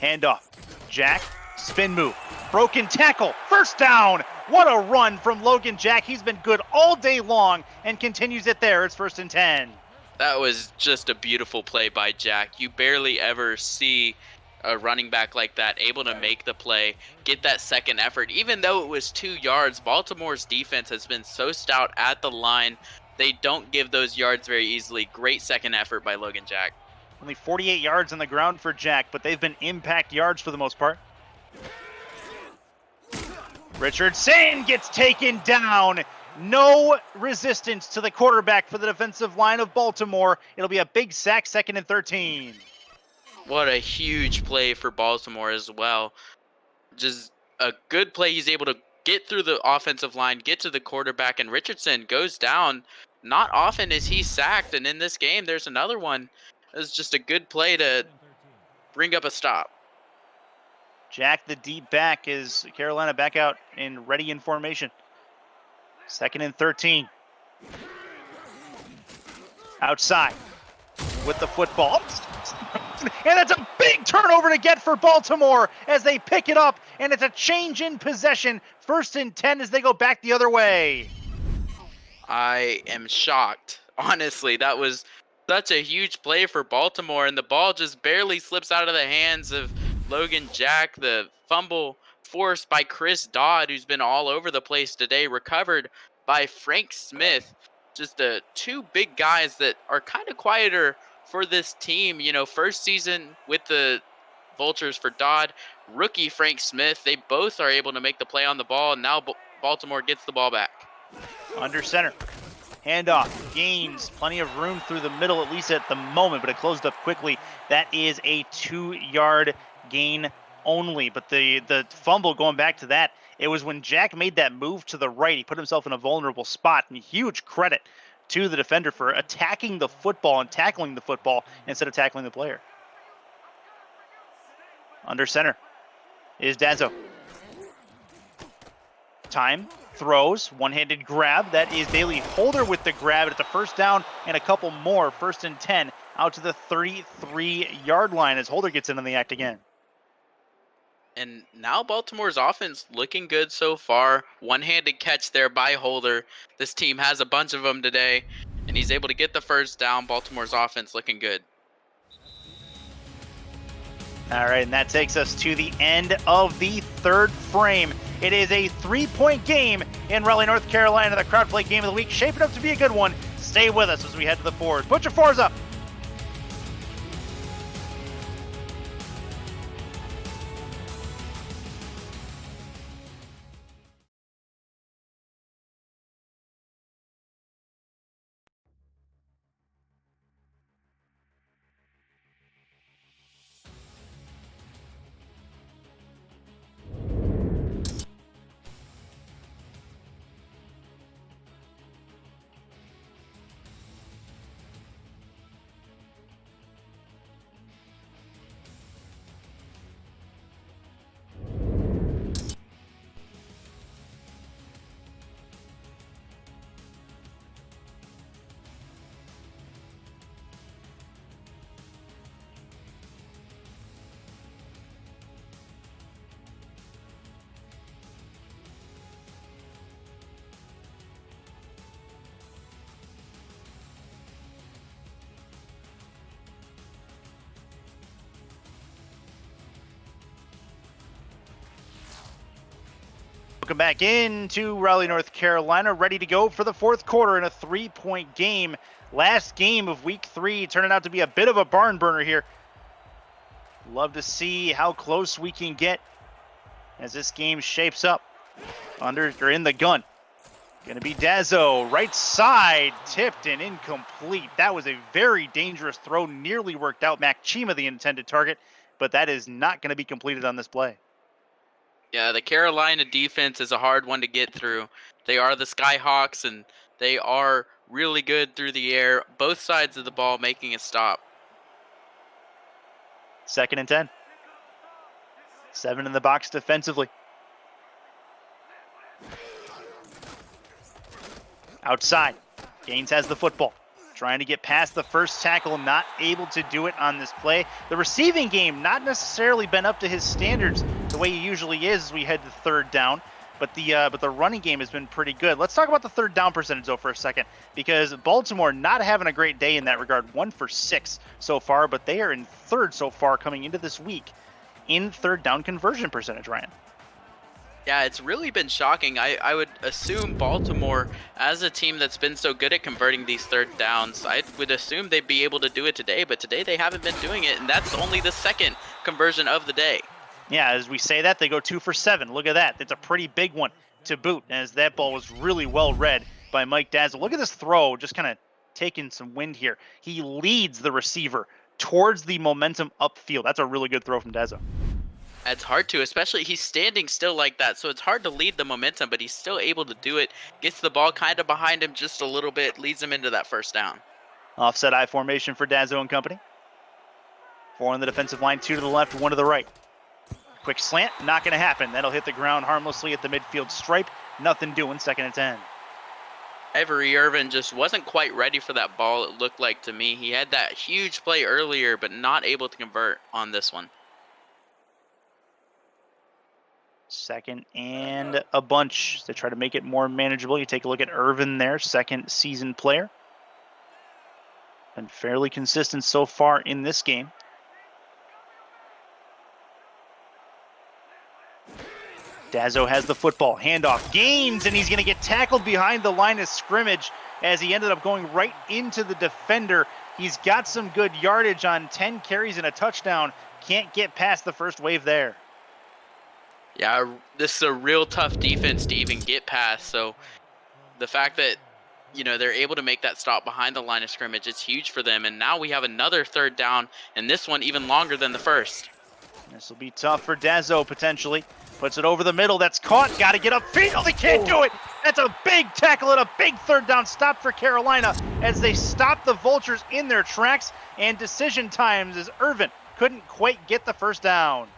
Handoff. Jack, spin move. Broken tackle. 1st down. What a run from Logan Jack. He's been good all day long and continues it there. It's 1st and 10. That was just a beautiful play by Jack. You barely ever see a running back like that able to make the play, get that 2nd effort. Even though it was 2 yards, Baltimore's defense has been so stout at the line. They don't give those yards very easily. Great 2nd effort by Logan Jack. Only 48 yards on the ground for Jack, but they've been impact yards for the most part. Richardson gets taken down. No resistance to the quarterback for the defensive line of Baltimore. It'll be a big sack, 2nd and 13. What a huge play for Baltimore as well. Just a good play. He's able to get through the offensive line, get to the quarterback, and Richardson goes down. Not often is he sacked, and in this game, there's another one. It was just a good play to bring up a stop. Jack, the deep back, is Carolina back out and ready in formation. 2nd and 13. Outside with the football. And that's a big turnover to get for Baltimore as they pick it up, and it's a change in possession. 1st and 10 as they go back the other way. I am shocked. Honestly, that was Such a huge play for Baltimore, and the ball just barely slips out of the hands of Logan Jack. The fumble forced by Chris Dodd, who's been all over the place today, recovered by Frank Smith. Just two big guys that are kind of quieter for this team. You know, first season with the Vultures for Dodd, rookie Frank Smith. They both are able to make the play on the ball, and now Baltimore gets the ball back. Under center. Handoff, gains, plenty of room through the middle, at least at the moment, but it closed up quickly. That is a 2-yard gain only. But the fumble, going back to that, it was when Jack made that move to the right. He put himself in a vulnerable spot, and huge credit to the defender for attacking the football and tackling the football instead of tackling the player. Under center is Dazzo. Time, throws, one-handed grab. That is Bailey Holder with the grab. It's a first down and a couple more. 1st and 10 out to the 33-yard line as Holder gets in on the act again. And now Baltimore's offense looking good so far. One-handed catch there by Holder. This team has a bunch of them today, and he's able to get the first down. Baltimore's offense looking good. All right, and that takes us to the end of the third frame. It is a 3-point game in Raleigh, North Carolina. The Crowd Play Game of the Week, shaping up to be a good one. Stay with us as we head to the fours. Put your fours up. Welcome back into Raleigh, North Carolina, ready to go for the fourth quarter in a 3-point game. Last game of week 3, turning out to be a bit of a barn burner here. Love to see how close we can get as this game shapes up. In the gun. Going to be Dazzo, right side, tipped and incomplete. That was a very dangerous throw, nearly worked out. Mac Chima, the intended target, but that is not going to be completed on this play. Yeah, the Carolina defense is a hard one to get through. They are the Skyhawks, and they are really good through the air. Both sides of the ball making a stop. 2nd and 10. 7 in the box defensively. Outside. Gaines has the football. Trying to get past the first tackle, not able to do it on this play. The receiving game not necessarily been up to his standards the way he usually is as we head to 3rd down. But the running game has been pretty good. Let's talk about the 3rd down percentage though for a second, because Baltimore not having a great day in that regard. 1 for 6 so far, but they are in 3rd so far coming into this week in 3rd down conversion percentage, Ryan. Yeah, it's really been shocking. I would assume Baltimore, as a team that's been so good at converting these 3rd downs, I would assume they'd be able to do it today, but today they haven't been doing it, and that's only the 2nd conversion of the day. Yeah, as we say that, they go 2 for 7. Look at that. It's a pretty big one to boot, as that ball was really well read by Mike Dazzle. Look at this throw, just kind of taking some wind here. He leads the receiver towards the momentum upfield. That's a really good throw from Dazzle. It's hard to, especially he's standing still like that, so it's hard to lead the momentum, but he's still able to do it. Gets the ball kind of behind him just a little bit, leads him into that 1st down. Offset I formation for Dazzo and company. 4 on the defensive line, 2 to the left, 1 to the right. Quick slant, not going to happen. That'll hit the ground harmlessly at the midfield stripe. Nothing doing, 2nd and 10. Avery Irvin just wasn't quite ready for that ball, it looked like to me. He had that huge play earlier, but not able to convert on this one. 2nd and a bunch to try to make it more manageable. You take a look at Irvin there, 2nd season player. Been fairly consistent so far in this game. Dazzo has the football, handoff, gains, and he's going to get tackled behind the line of scrimmage as he ended up going right into the defender. He's got some good yardage on 10 carries and a touchdown. Can't get past the first wave there. Yeah, this is a real tough defense to even get past. So the fact that, they're able to make that stop behind the line of scrimmage, it's huge for them. And now we have another third down, and this one even longer than the first. This will be tough for Dazzo potentially. Puts it over the middle. That's caught. Got to get upfield. They can't do it. That's a big tackle and a big third down stop for Carolina as they stop the Vultures in their tracks. And decision times as Irvin couldn't quite get the first down.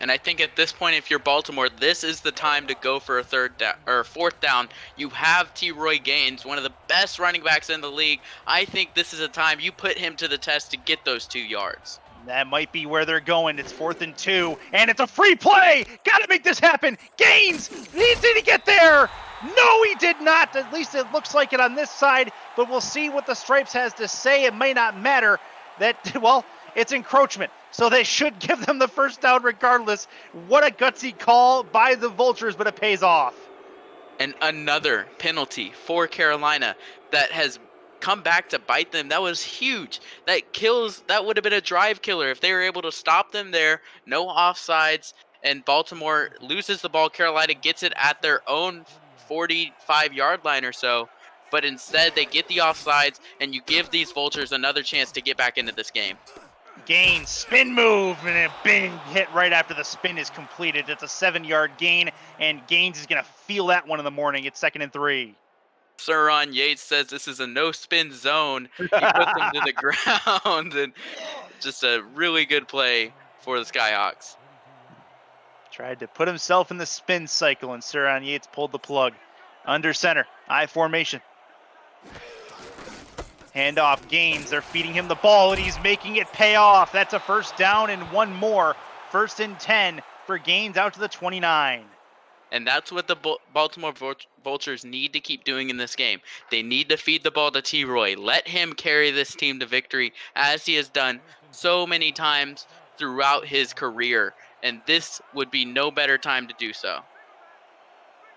And I think at this point, if you're Baltimore, this is the time to go for a fourth down. You have T. Roy Gaines, one of the best running backs in the league. I think this is a time you put him to the test to get those 2 yards. That might be where they're going. It's 4th and 2, and it's a free play. Got to make this happen. Gaines, did he get there? No, he did not. At least it looks like it on this side, but we'll see what the Stripes has to say. It may not matter. It's encroachment, so they should give them the first down regardless. What a gutsy call by the Vultures, but it pays off. And another penalty for Carolina that has come back to bite them. That was huge. That would have been a drive killer if they were able to stop them there. No offsides, and Baltimore loses the ball. Carolina gets it at their own 45-yard line or so, but instead they get the offsides, and you give these Vultures another chance to get back into this game. Gain, spin move, and a big hit right after the spin is completed. It's a 7-yard gain, and Gaines is going to feel that one in the morning. It's 2nd and 3. Sir Ron Yates says this is a no-spin zone. He puts them to the ground, and just a really good play for the Skyhawks. Tried to put himself in the spin cycle, and Sir Ron Yates pulled the plug. Under center, I formation. Handoff, Gaines. They're feeding him the ball, and he's making it pay off. That's a first down and one more. 1st and 10 for Gaines out to the 29. And that's what the Baltimore Vultures need to keep doing in this game. They need to feed the ball to T. Roy. Let him carry this team to victory, as he has done so many times throughout his career. And this would be no better time to do so.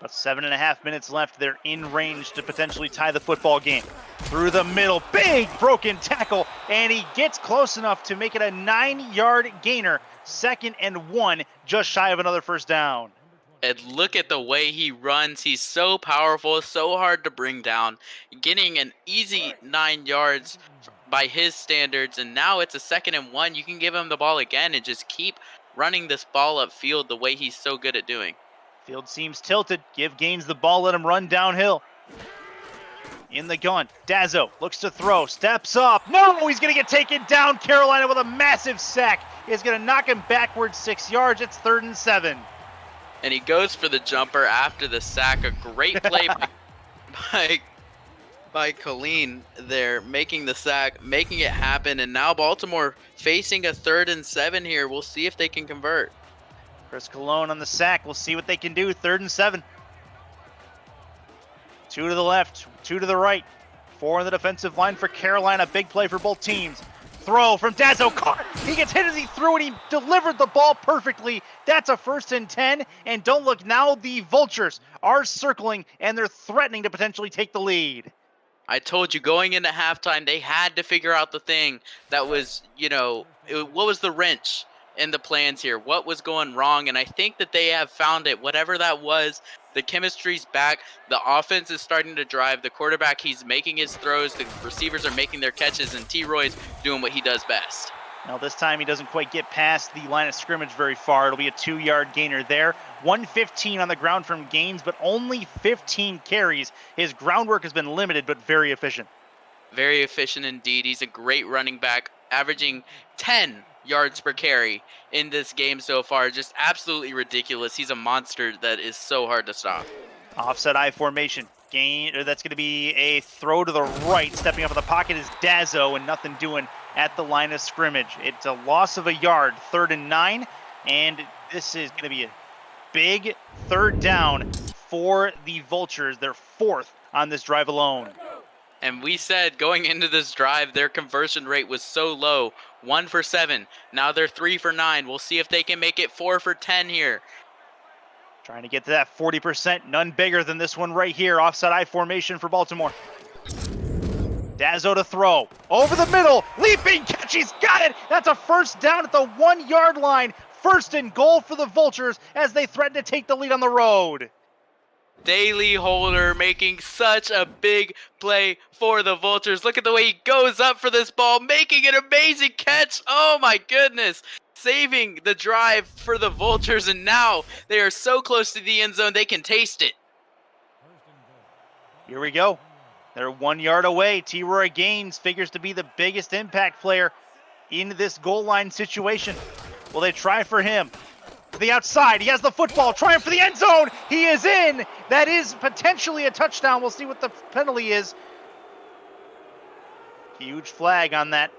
About 7.5 minutes left. They're in range to potentially tie the football game. Through the middle, big broken tackle, and he gets close enough to make it a 9-yard gainer. 2nd and 1, just shy of another first down. And look at the way he runs. He's so powerful, so hard to bring down. Getting an easy 9 yards by his standards, and now it's a 2nd and 1. You can give him the ball again and just keep running this ball upfield the way he's so good at doing. Field seems tilted. Give Gaines the ball, let him run downhill. In the gun, Dazzo looks to throw, steps up. No, he's going to get taken down. Carolina with a massive sack is going to knock him backwards 6 yards. It's 3rd and 7. And he goes for the jumper after the sack. A great play by Colleen there, making the sack, making it happen. And now Baltimore facing a 3rd and 7 here. We'll see if they can convert. Chris Colon on the sack. We'll see what they can do. 3rd and 7. 2 to the left, 2 to the right. 4 on the defensive line for Carolina. Big play for both teams. Throw from Dazzo, caught. He gets hit as he threw it. He delivered the ball perfectly. That's a 1st and 10. And don't look now, the Vultures are circling and they're threatening to potentially take the lead. I told you going into halftime, they had to figure out the thing that was, what was the wrench in the plans here? What was going wrong? And I think that they have found it. Whatever that was, the chemistry's back. The offense is starting to drive. The quarterback, he's making his throws. The receivers are making their catches, and T. Roy's doing what he does best. Now this time he doesn't quite get past the line of scrimmage very far. It'll be a 2-yard gainer there. 115 on the ground from Gaines, but only 15 carries. His groundwork has been limited, but very efficient. Very efficient indeed. He's a great running back, averaging 10 yards per carry in this game so far. Just absolutely ridiculous. He's a monster that is so hard to stop. Offset I formation. That's going to be a throw to the right. Stepping up in the pocket is Dazzo, and nothing doing at the line of scrimmage. It's a loss of a yard. 3rd and 9, and this is going to be a big 3rd down for the Vultures. They're 4th on this drive alone. And we said going into this drive, their conversion rate was so low, 1 for 7. Now they're 3 for 9. We'll see if they can make it 4 for 10 here. Trying to get to that 40%, none bigger than this one right here. Offside I formation for Baltimore. Dazzo to throw, over the middle, leaping catch, he's got it! That's a first down at the 1 yard line. First and goal for the Vultures as they threaten to take the lead on the road. Daily Holder making such a big play for the Vultures. Look at the way he goes up for this ball, making an amazing catch. Oh my goodness. Saving the drive for the Vultures, and now they are so close to the end zone they can taste it. Here we go. They're 1 yard away. T-Roy Gaines figures to be the biggest impact player in this goal line situation. Will they try for him? To the outside, he has the football, trying for the end zone. He is in. That is potentially a touchdown. We'll see what the penalty is. Huge flag on that.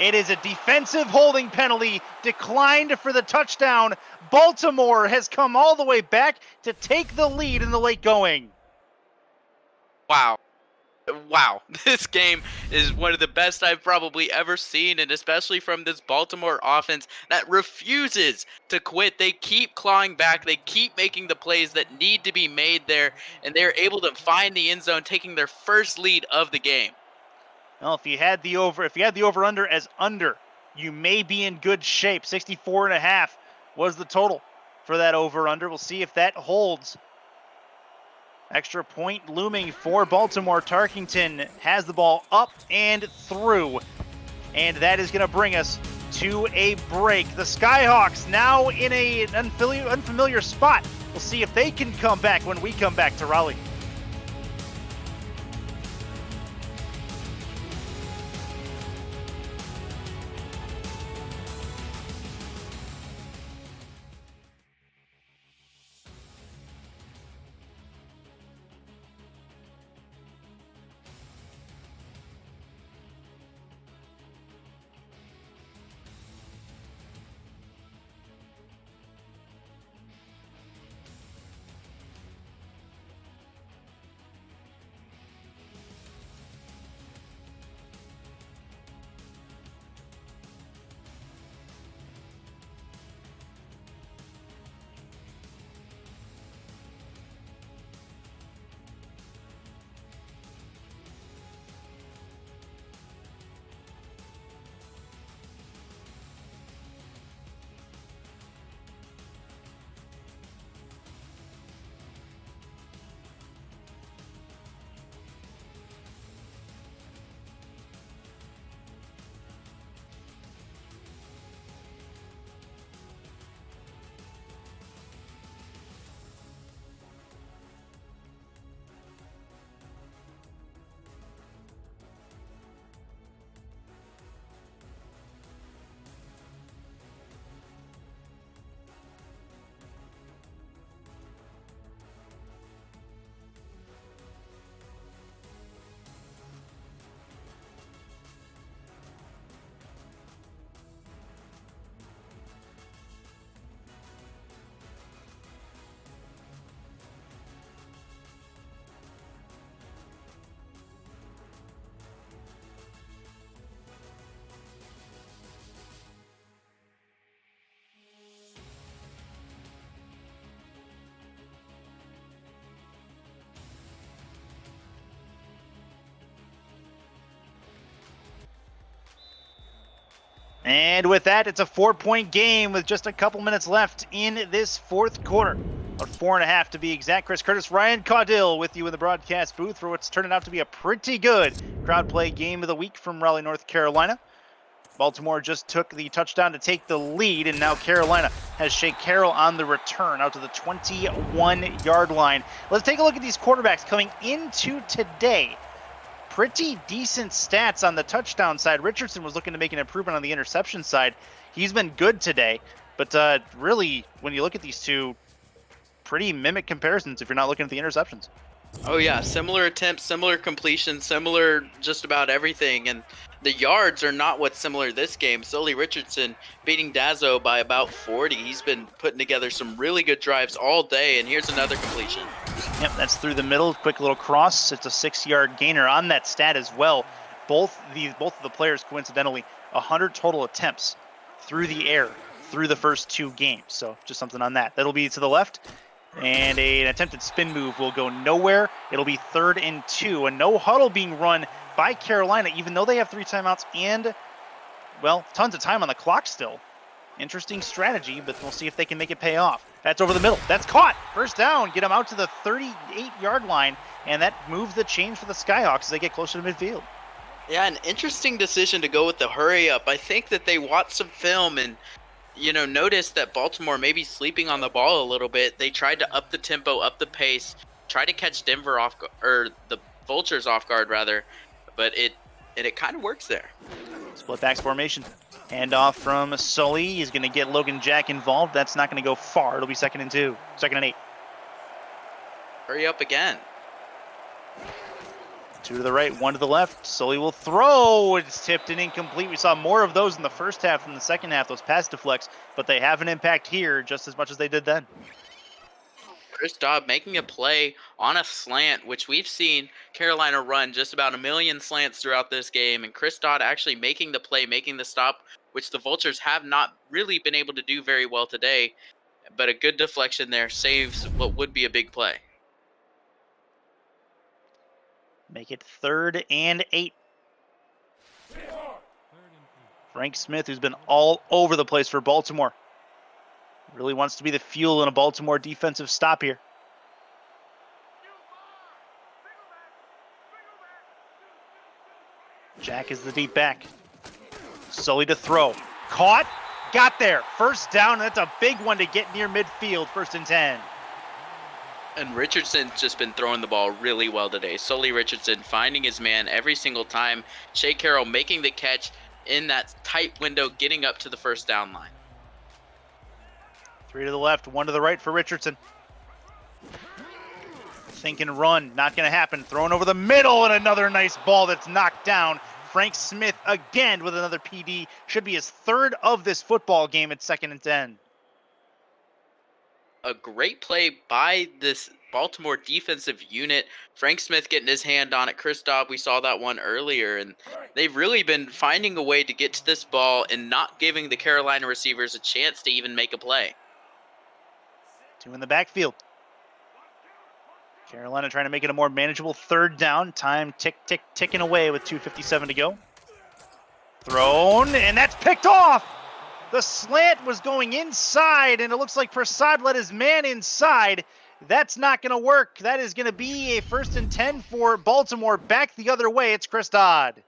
It is a defensive holding penalty, declined for the touchdown. Baltimore has come all the way back to take the lead in the late going. Wow. Wow, this game is one of the best I've probably ever seen, and especially from this Baltimore offense that refuses to quit. They keep clawing back, they keep making the plays that need to be made there, and they're able to find the end zone, taking their first lead of the game. Well, if you had the over-under as under, you may be in good shape. 64.5 was the total for that over-under. We'll see if that holds. Extra point looming for Baltimore. Tarkington has the ball up and through. And that is going to bring us to a break. The Skyhawks now in an unfamiliar spot. We'll see if they can come back when we come back to Raleigh. And with that, it's a 4-point game with just a couple minutes left in this fourth quarter. About 4.5 to be exact. Chris Curtis, Ryan Caudill with you in the broadcast booth for what's turning out to be a pretty good crowd play game of the week from Raleigh, North Carolina. Baltimore just took the touchdown to take the lead, and now Carolina has Shea Carroll on the return out to the 21-yard line. Let's take a look at these quarterbacks coming into today. Pretty decent stats on the touchdown side. Richardson was looking to make an improvement on the interception side. He's been good today, but really, when you look at these two, pretty mimic comparisons if you're not looking at the interceptions. Oh yeah, similar attempts, similar completions, similar just about everything. And The yards are not what's similar this game. Sully Richardson beating Dazzo by about 40. He's been putting together some really good drives all day, and here's another completion. Yep, that's through the middle. Quick little cross. It's a 6-yard gainer on that stat as well. Both of the players, coincidentally, 100 total attempts through the air through the first 2 games. So just something on that. That'll be to the left. And an attempted spin move will go nowhere. It'll be 3rd and 2. A no huddle being run by Carolina, even though they have 3 timeouts and, well, tons of time on the clock still. Interesting strategy, but we'll see if they can make it pay off. That's over the middle. That's caught. First down. Get them out to the 38-yard line, and that moves the chains for the Skyhawks as they get closer to midfield. Yeah, an interesting decision to go with the hurry up. I think that they watched some film and, noticed that Baltimore may be sleeping on the ball a little bit. They tried to up the tempo, up the pace, try to catch Denver off, or the Vultures off guard rather, but it kind of works there. Split backs formation. Handoff from Sully. He's going to get Logan Jack involved. That's not going to go far. It'll be 2nd and 2. 2nd and 8. Hurry up again. 2 to the right, 1 to the left. Sully will throw. It's tipped and incomplete. We saw more of those in the first half than the second half, those pass deflects, but they have an impact here just as much as they did then. Chris Dodd making a play on a slant, which we've seen Carolina run just about a million slants throughout this game, and Chris Dodd actually making the play, making the stop, which the Vultures have not really been able to do very well today, but a good deflection there saves what would be a big play. Make it 3rd and 8. Frank Smith, who's been all over the place for Baltimore, really wants to be the fuel in a Baltimore defensive stop here. Jack is the deep back. Sully to throw. Caught. Got there. First down. That's a big one to get near midfield. 1st and 10. And Richardson's just been throwing the ball really well today. Sully Richardson finding his man every single time. Shea Carroll making the catch in that tight window, getting up to the first down line. 3 to the left, 1 to the right for Richardson. Think and run, not going to happen. Thrown over the middle, and another nice ball that's knocked down. Frank Smith again with another PD. Should be his 3rd of this football game at 2nd and 10. A great play by this Baltimore defensive unit. Frank Smith getting his hand on it. Chris Dobb, we saw that one earlier, and they've really been finding a way to get to this ball and not giving the Carolina receivers a chance to even make a play. 2 in the backfield. Carolina trying to make it a more manageable 3rd down. Time ticking away with 2:57 to go. Thrown, and that's picked off. The slant was going inside, and it looks like Prasad let his man inside. That's not going to work. That is going to be a 1st and 10 for Baltimore. Back the other way, it's Chris Dodd.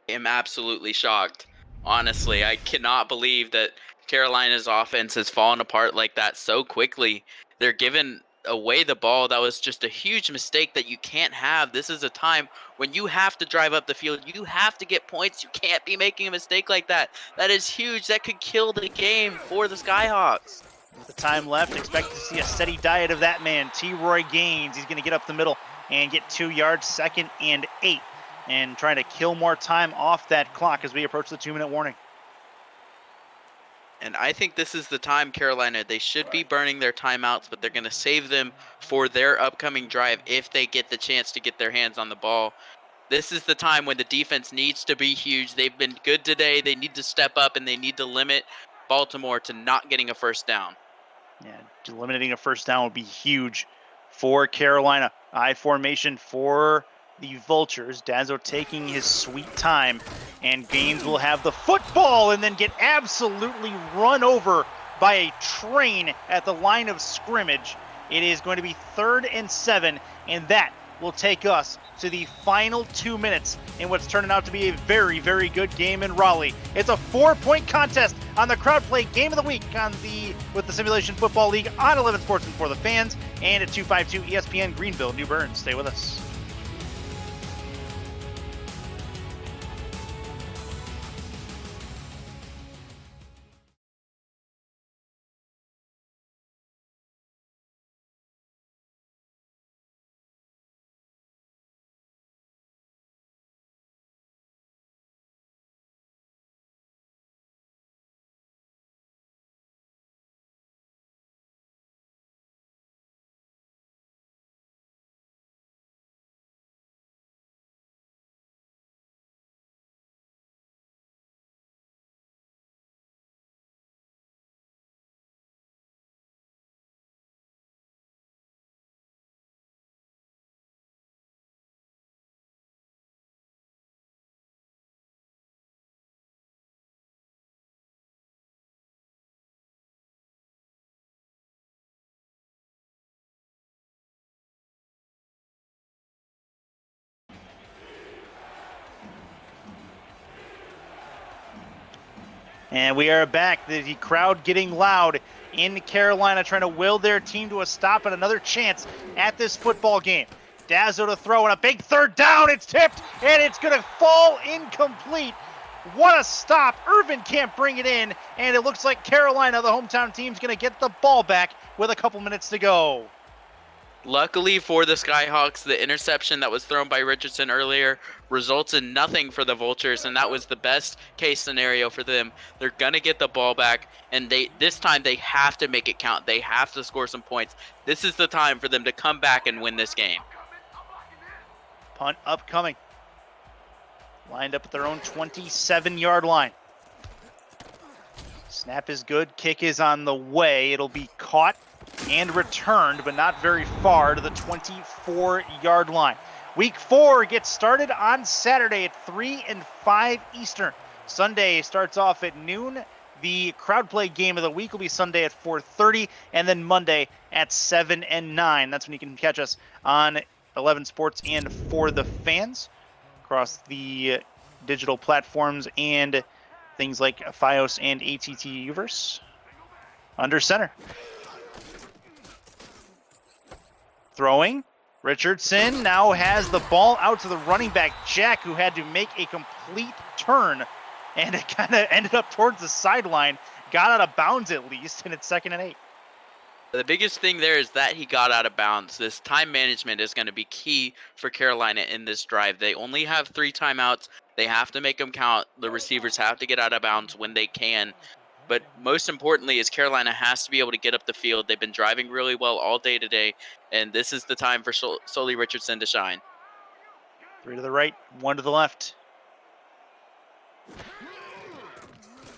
I am absolutely shocked. Honestly, I cannot believe that Carolina's offense has fallen apart like that so quickly. They're giving away the ball. That was just a huge mistake that you can't have. This is a time when you have to drive up the field. You have to get points. You can't be making a mistake like that. That is huge. That could kill the game for the Skyhawks. With the time left, expect to see a steady diet of that man, T. Roy Gaines. He's going to get up the middle and get 2 yards, 2nd and 8, and trying to kill more time off that clock as we approach the 2-minute warning. And I think this is the time, Carolina, they should be burning their timeouts, but they're going to save them for their upcoming drive if they get the chance to get their hands on the ball. This is the time when the defense needs to be huge. They've been good today. They need to step up, and they need to limit Baltimore to not getting a first down. Yeah, eliminating a first down would be huge for Carolina. I formation for the Vultures. Dazzo taking his sweet time, and Gaines will have the football and then get absolutely run over by a train at the line of scrimmage. It is going to be 3rd and 7, and that will take us to the final 2 minutes in what's turning out to be a very, very good game in Raleigh. It's a 4-point contest on the Crowd Play Game of the Week with the Simulation Football League on 11 Sports and for the fans, and at 252 ESPN Greenville, New Bern. Stay with us. And we are back. The crowd getting loud in Carolina, trying to will their team to a stop and another chance at this football game. Dazzo to throw and a big third down. It's tipped and it's going to fall incomplete. What a stop. Irvin can't bring it in, and it looks like Carolina, the hometown team, is going to get the ball back with a couple minutes to go. Luckily for the Skyhawks, the interception that was thrown by Richardson earlier results in nothing for the Vultures, and that was the best case scenario for them. They're going to get the ball back, and this time they have to make it count. They have to score some points. This is the time for them to come back and win this game. Punt upcoming. Lined up at their own 27-yard line. Snap is good. Kick is on the way. It'll be caught and returned, but not very far, to the 24-yard line. Week 4 gets started on Saturday at 3 and 5 Eastern. Sunday starts off at noon. The crowd play game of the week will be Sunday at 4:30, and then Monday at 7 and 9. That's when you can catch us on 11 Sports and For the Fans across the digital platforms and things like Fios and ATT Uverse. Under center. Throwing. Richardson now has the ball out to the running back, Jack, who had to make a complete turn, and it kind of ended up towards the sideline. Got out of bounds at least, and it's 2nd and 8. The biggest thing there is that he got out of bounds. This time management is going to be key for Carolina in this drive. They only have 3 timeouts. They have to make them count. The receivers have to get out of bounds when they can. But most importantly is Carolina has to be able to get up the field. They've been driving really well all day today, and this is the time for Sully Richardson to shine. 3 to the right, 1 to the left.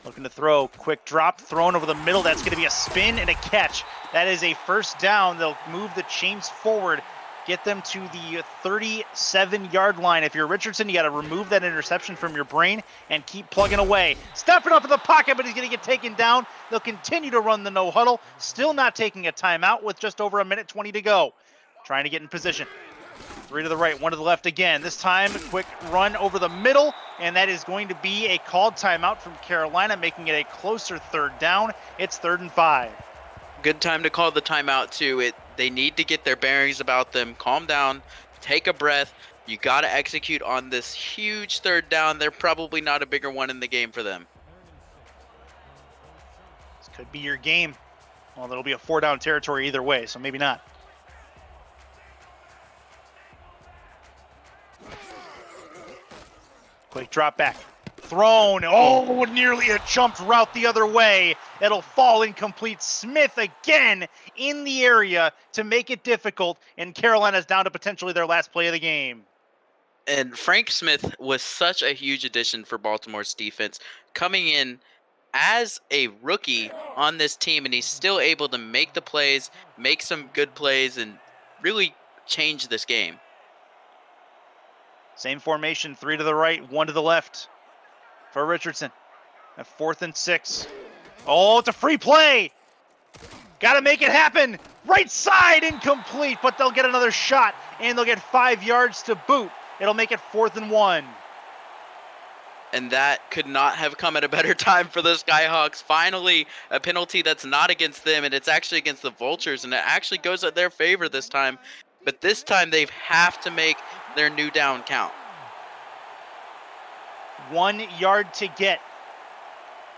Looking to throw, quick drop, thrown over the middle. That's going to be a spin and a catch. That is a first down. They'll move the chains forward, get them to the 37-yard line. If you're Richardson, you got to remove that interception from your brain and keep plugging away. Stepping up in the pocket, but he's going to get taken down. They'll continue to run the no huddle, still not taking a timeout with just over 1:20 to go. Trying to get in position. 3 to the right, 1 to the left again. This time, a quick run over the middle, and that is going to be a called timeout from Carolina, making it a closer 3rd down. It's 3rd and 5. Good time to call the timeout, too. They need to get their bearings about them, calm down, take a breath. You got to execute on this huge 3rd down. They're probably not a bigger one in the game for them. This could be your game. Well, there'll be a 4-down territory either way, so maybe not. Quick drop back. Thrown. Oh, nearly a jumped route the other way. It'll fall incomplete. Smith again in the area to make it difficult, and Carolina's down to potentially their last play of the game. And Frank Smith was such a huge addition for Baltimore's defense, coming in as a rookie on this team, and he's still able to make the plays, make some good plays, and really change this game. Same formation, 3 to the right, 1 to the left for Richardson. At 4th and 6. Oh, it's a free play. Got to make it happen. Right side, incomplete, but they'll get another shot, and they'll get 5 yards to boot. It'll make it 4th and 1. And that could not have come at a better time for the Skyhawks. Finally, a penalty that's not against them, and it's actually against the Vultures, and it actually goes at their favor this time. But this time they have to make their new down count. 1 yard to get.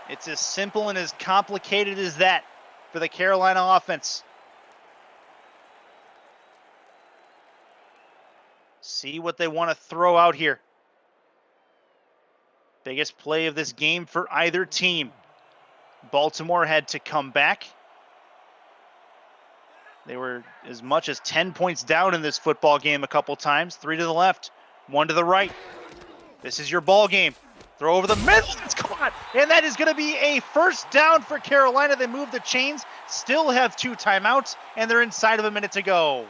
It's as simple and as complicated as that for the Carolina offense. See what they want to throw out here. Biggest play of this game for either team. Baltimore had to come back. They were as much as 10 points down in this football game a couple times. 3 to the left, 1 to the right. This is your ball game. Throw over the middle, it's caught. And that is going to be a first down for Carolina. They move the chains, still have 2 timeouts, and they're inside of 1 minute to go.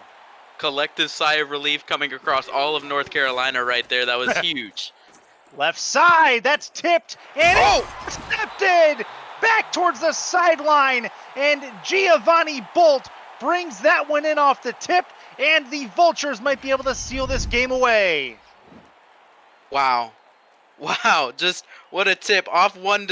Collective sigh of relief coming across all of North Carolina right there. That was huge. Left side, that's tipped, and it's intercepted. Back towards the sideline, and Giovanni Bolt brings that one in off the tip, and the Vultures might be able to seal this game away. Wow. Just what a tip. Off one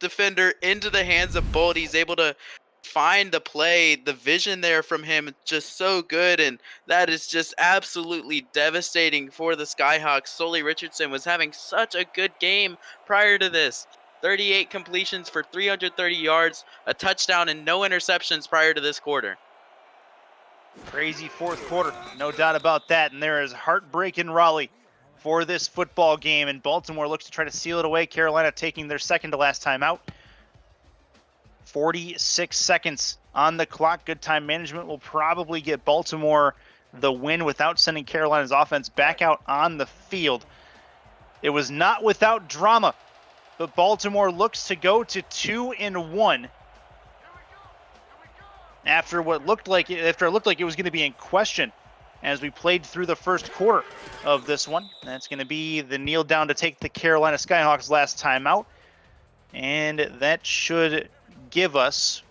defender into the hands of Bolt. He's able to find the play, the vision there from him, just so good, and that is just absolutely devastating for the Skyhawks. Sully Richardson was having such a good game prior to this. 38 completions for 330 yards, a touchdown, and no interceptions prior to this quarter. Crazy fourth quarter, no doubt about that, and there is heartbreak in Raleigh for this football game, and Baltimore looks to try to seal it away. Carolina taking their second to last time out. 46 seconds on the clock. Good time management will probably get Baltimore the win without sending Carolina's offense back out on the field. It was not without drama, but Baltimore looks to go to 2-1 after it looked like it was going to be in question as we played through the first quarter of this one. That's going to be the kneel down to take the Carolina Skyhawks last time out, and that should give us,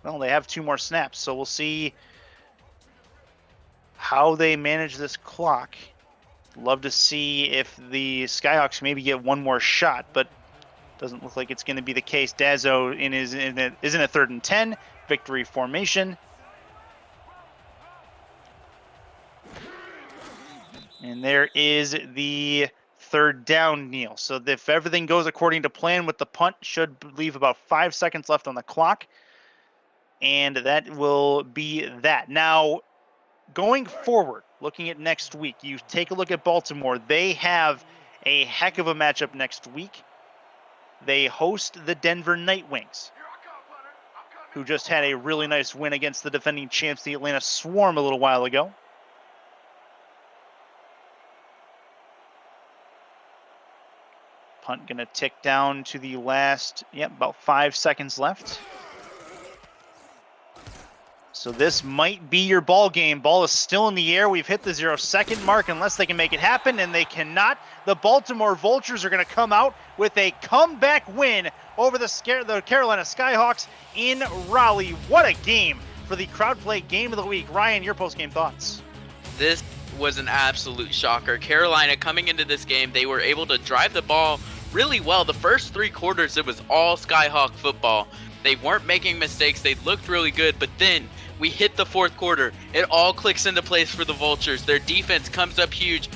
well, they have 2 more snaps, so we'll see how they manage this clock. Love to see if the Skyhawks maybe get 1 more shot, but doesn't look like it's going to be the case. Dazzo is in a 3rd and 10, victory formation. And there is the 3rd down kneel. So if everything goes according to plan with the punt, should leave about 5 seconds left on the clock. And that will be that. Now, going forward, looking at next week, you take a look at Baltimore. They have a heck of a matchup next week. They host the Denver Nightwings, who just had a really nice win against the defending champs, the Atlanta Swarm, a little while ago. Punt going to tick down to the last, about 5 seconds left. So this might be your ball game. Ball is still in the air. We've hit the 0-second mark unless they can make it happen, and they cannot. The Baltimore Vultures are going to come out with a comeback win over the Carolina Skyhawks in Raleigh. What a game for the Crowd Play Game of the Week. Ryan, your post-game thoughts. This was an absolute shocker. Carolina coming into this game, they were able to drive the ball really well. The first 3 quarters, it was all Skyhawk football. They weren't making mistakes. They looked really good, but then we hit the 4th quarter. It all clicks into place for the Vultures. Their defense comes up huge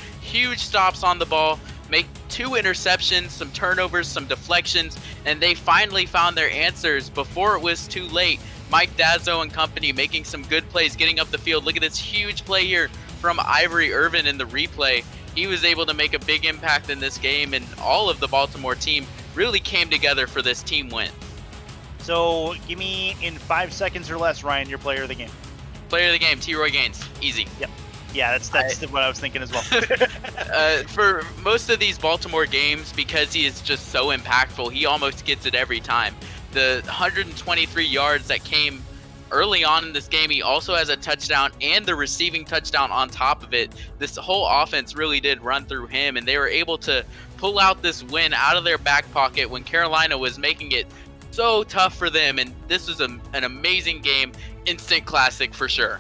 stops on the ball, make 2 interceptions, some turnovers, some deflections, and they finally found their answers before it was too late. Mike Dazzo and company making some good plays, getting up the field. Look at this huge play here from Ivory Irvin in the replay. He was able to make a big impact in this game, and all of the Baltimore team really came together for this team win. So give me in 5 seconds or less, Ryan, your player of the game. Player of the game, T. Roy Gaines. Easy. Yep. Yeah, that's what I was thinking as well. For most of these Baltimore games, because he is just so impactful, he almost gets it every time. The 123 yards that came early on in this game, he also has a touchdown and the receiving touchdown on top of it. This whole offense really did run through him, and they were able to pull out this win out of their back pocket when Carolina was making it so tough for them. And this was an amazing game, instant classic for sure.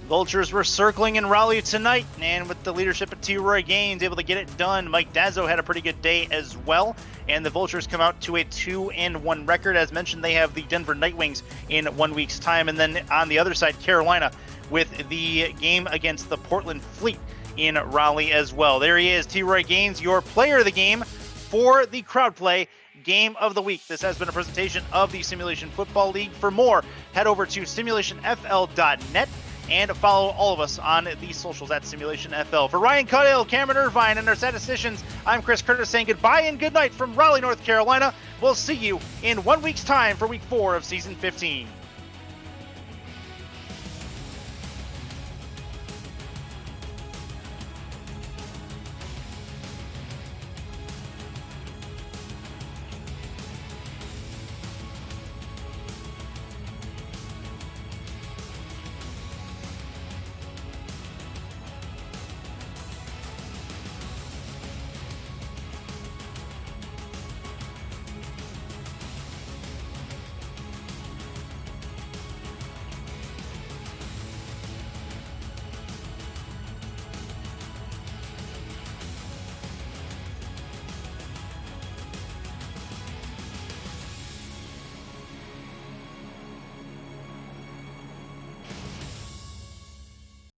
Vultures were circling in Raleigh tonight, and with the leadership of T. Roy Gaines able to get it done. Mike Dazzo had a pretty good day as well, and the Vultures come out to a 2-1 record. As mentioned, they have the Denver Nightwings in 1 week's time, and then on the other side, Carolina with the game against the Portland Fleet in Raleigh as well. There he is, T. Roy Gaines, your player of the game for the Crowd Play Game of the Week. This has been a presentation of the Simulation Football League. For more, head over to simulationfl.net and follow all of us on the socials at SimulationFL. For Ryan Cuddill, Cameron Irvine, and our statisticians, I'm Chris Curtis saying goodbye and good night from Raleigh, North Carolina. We'll see you in 1 week's time for week 4 of season 15.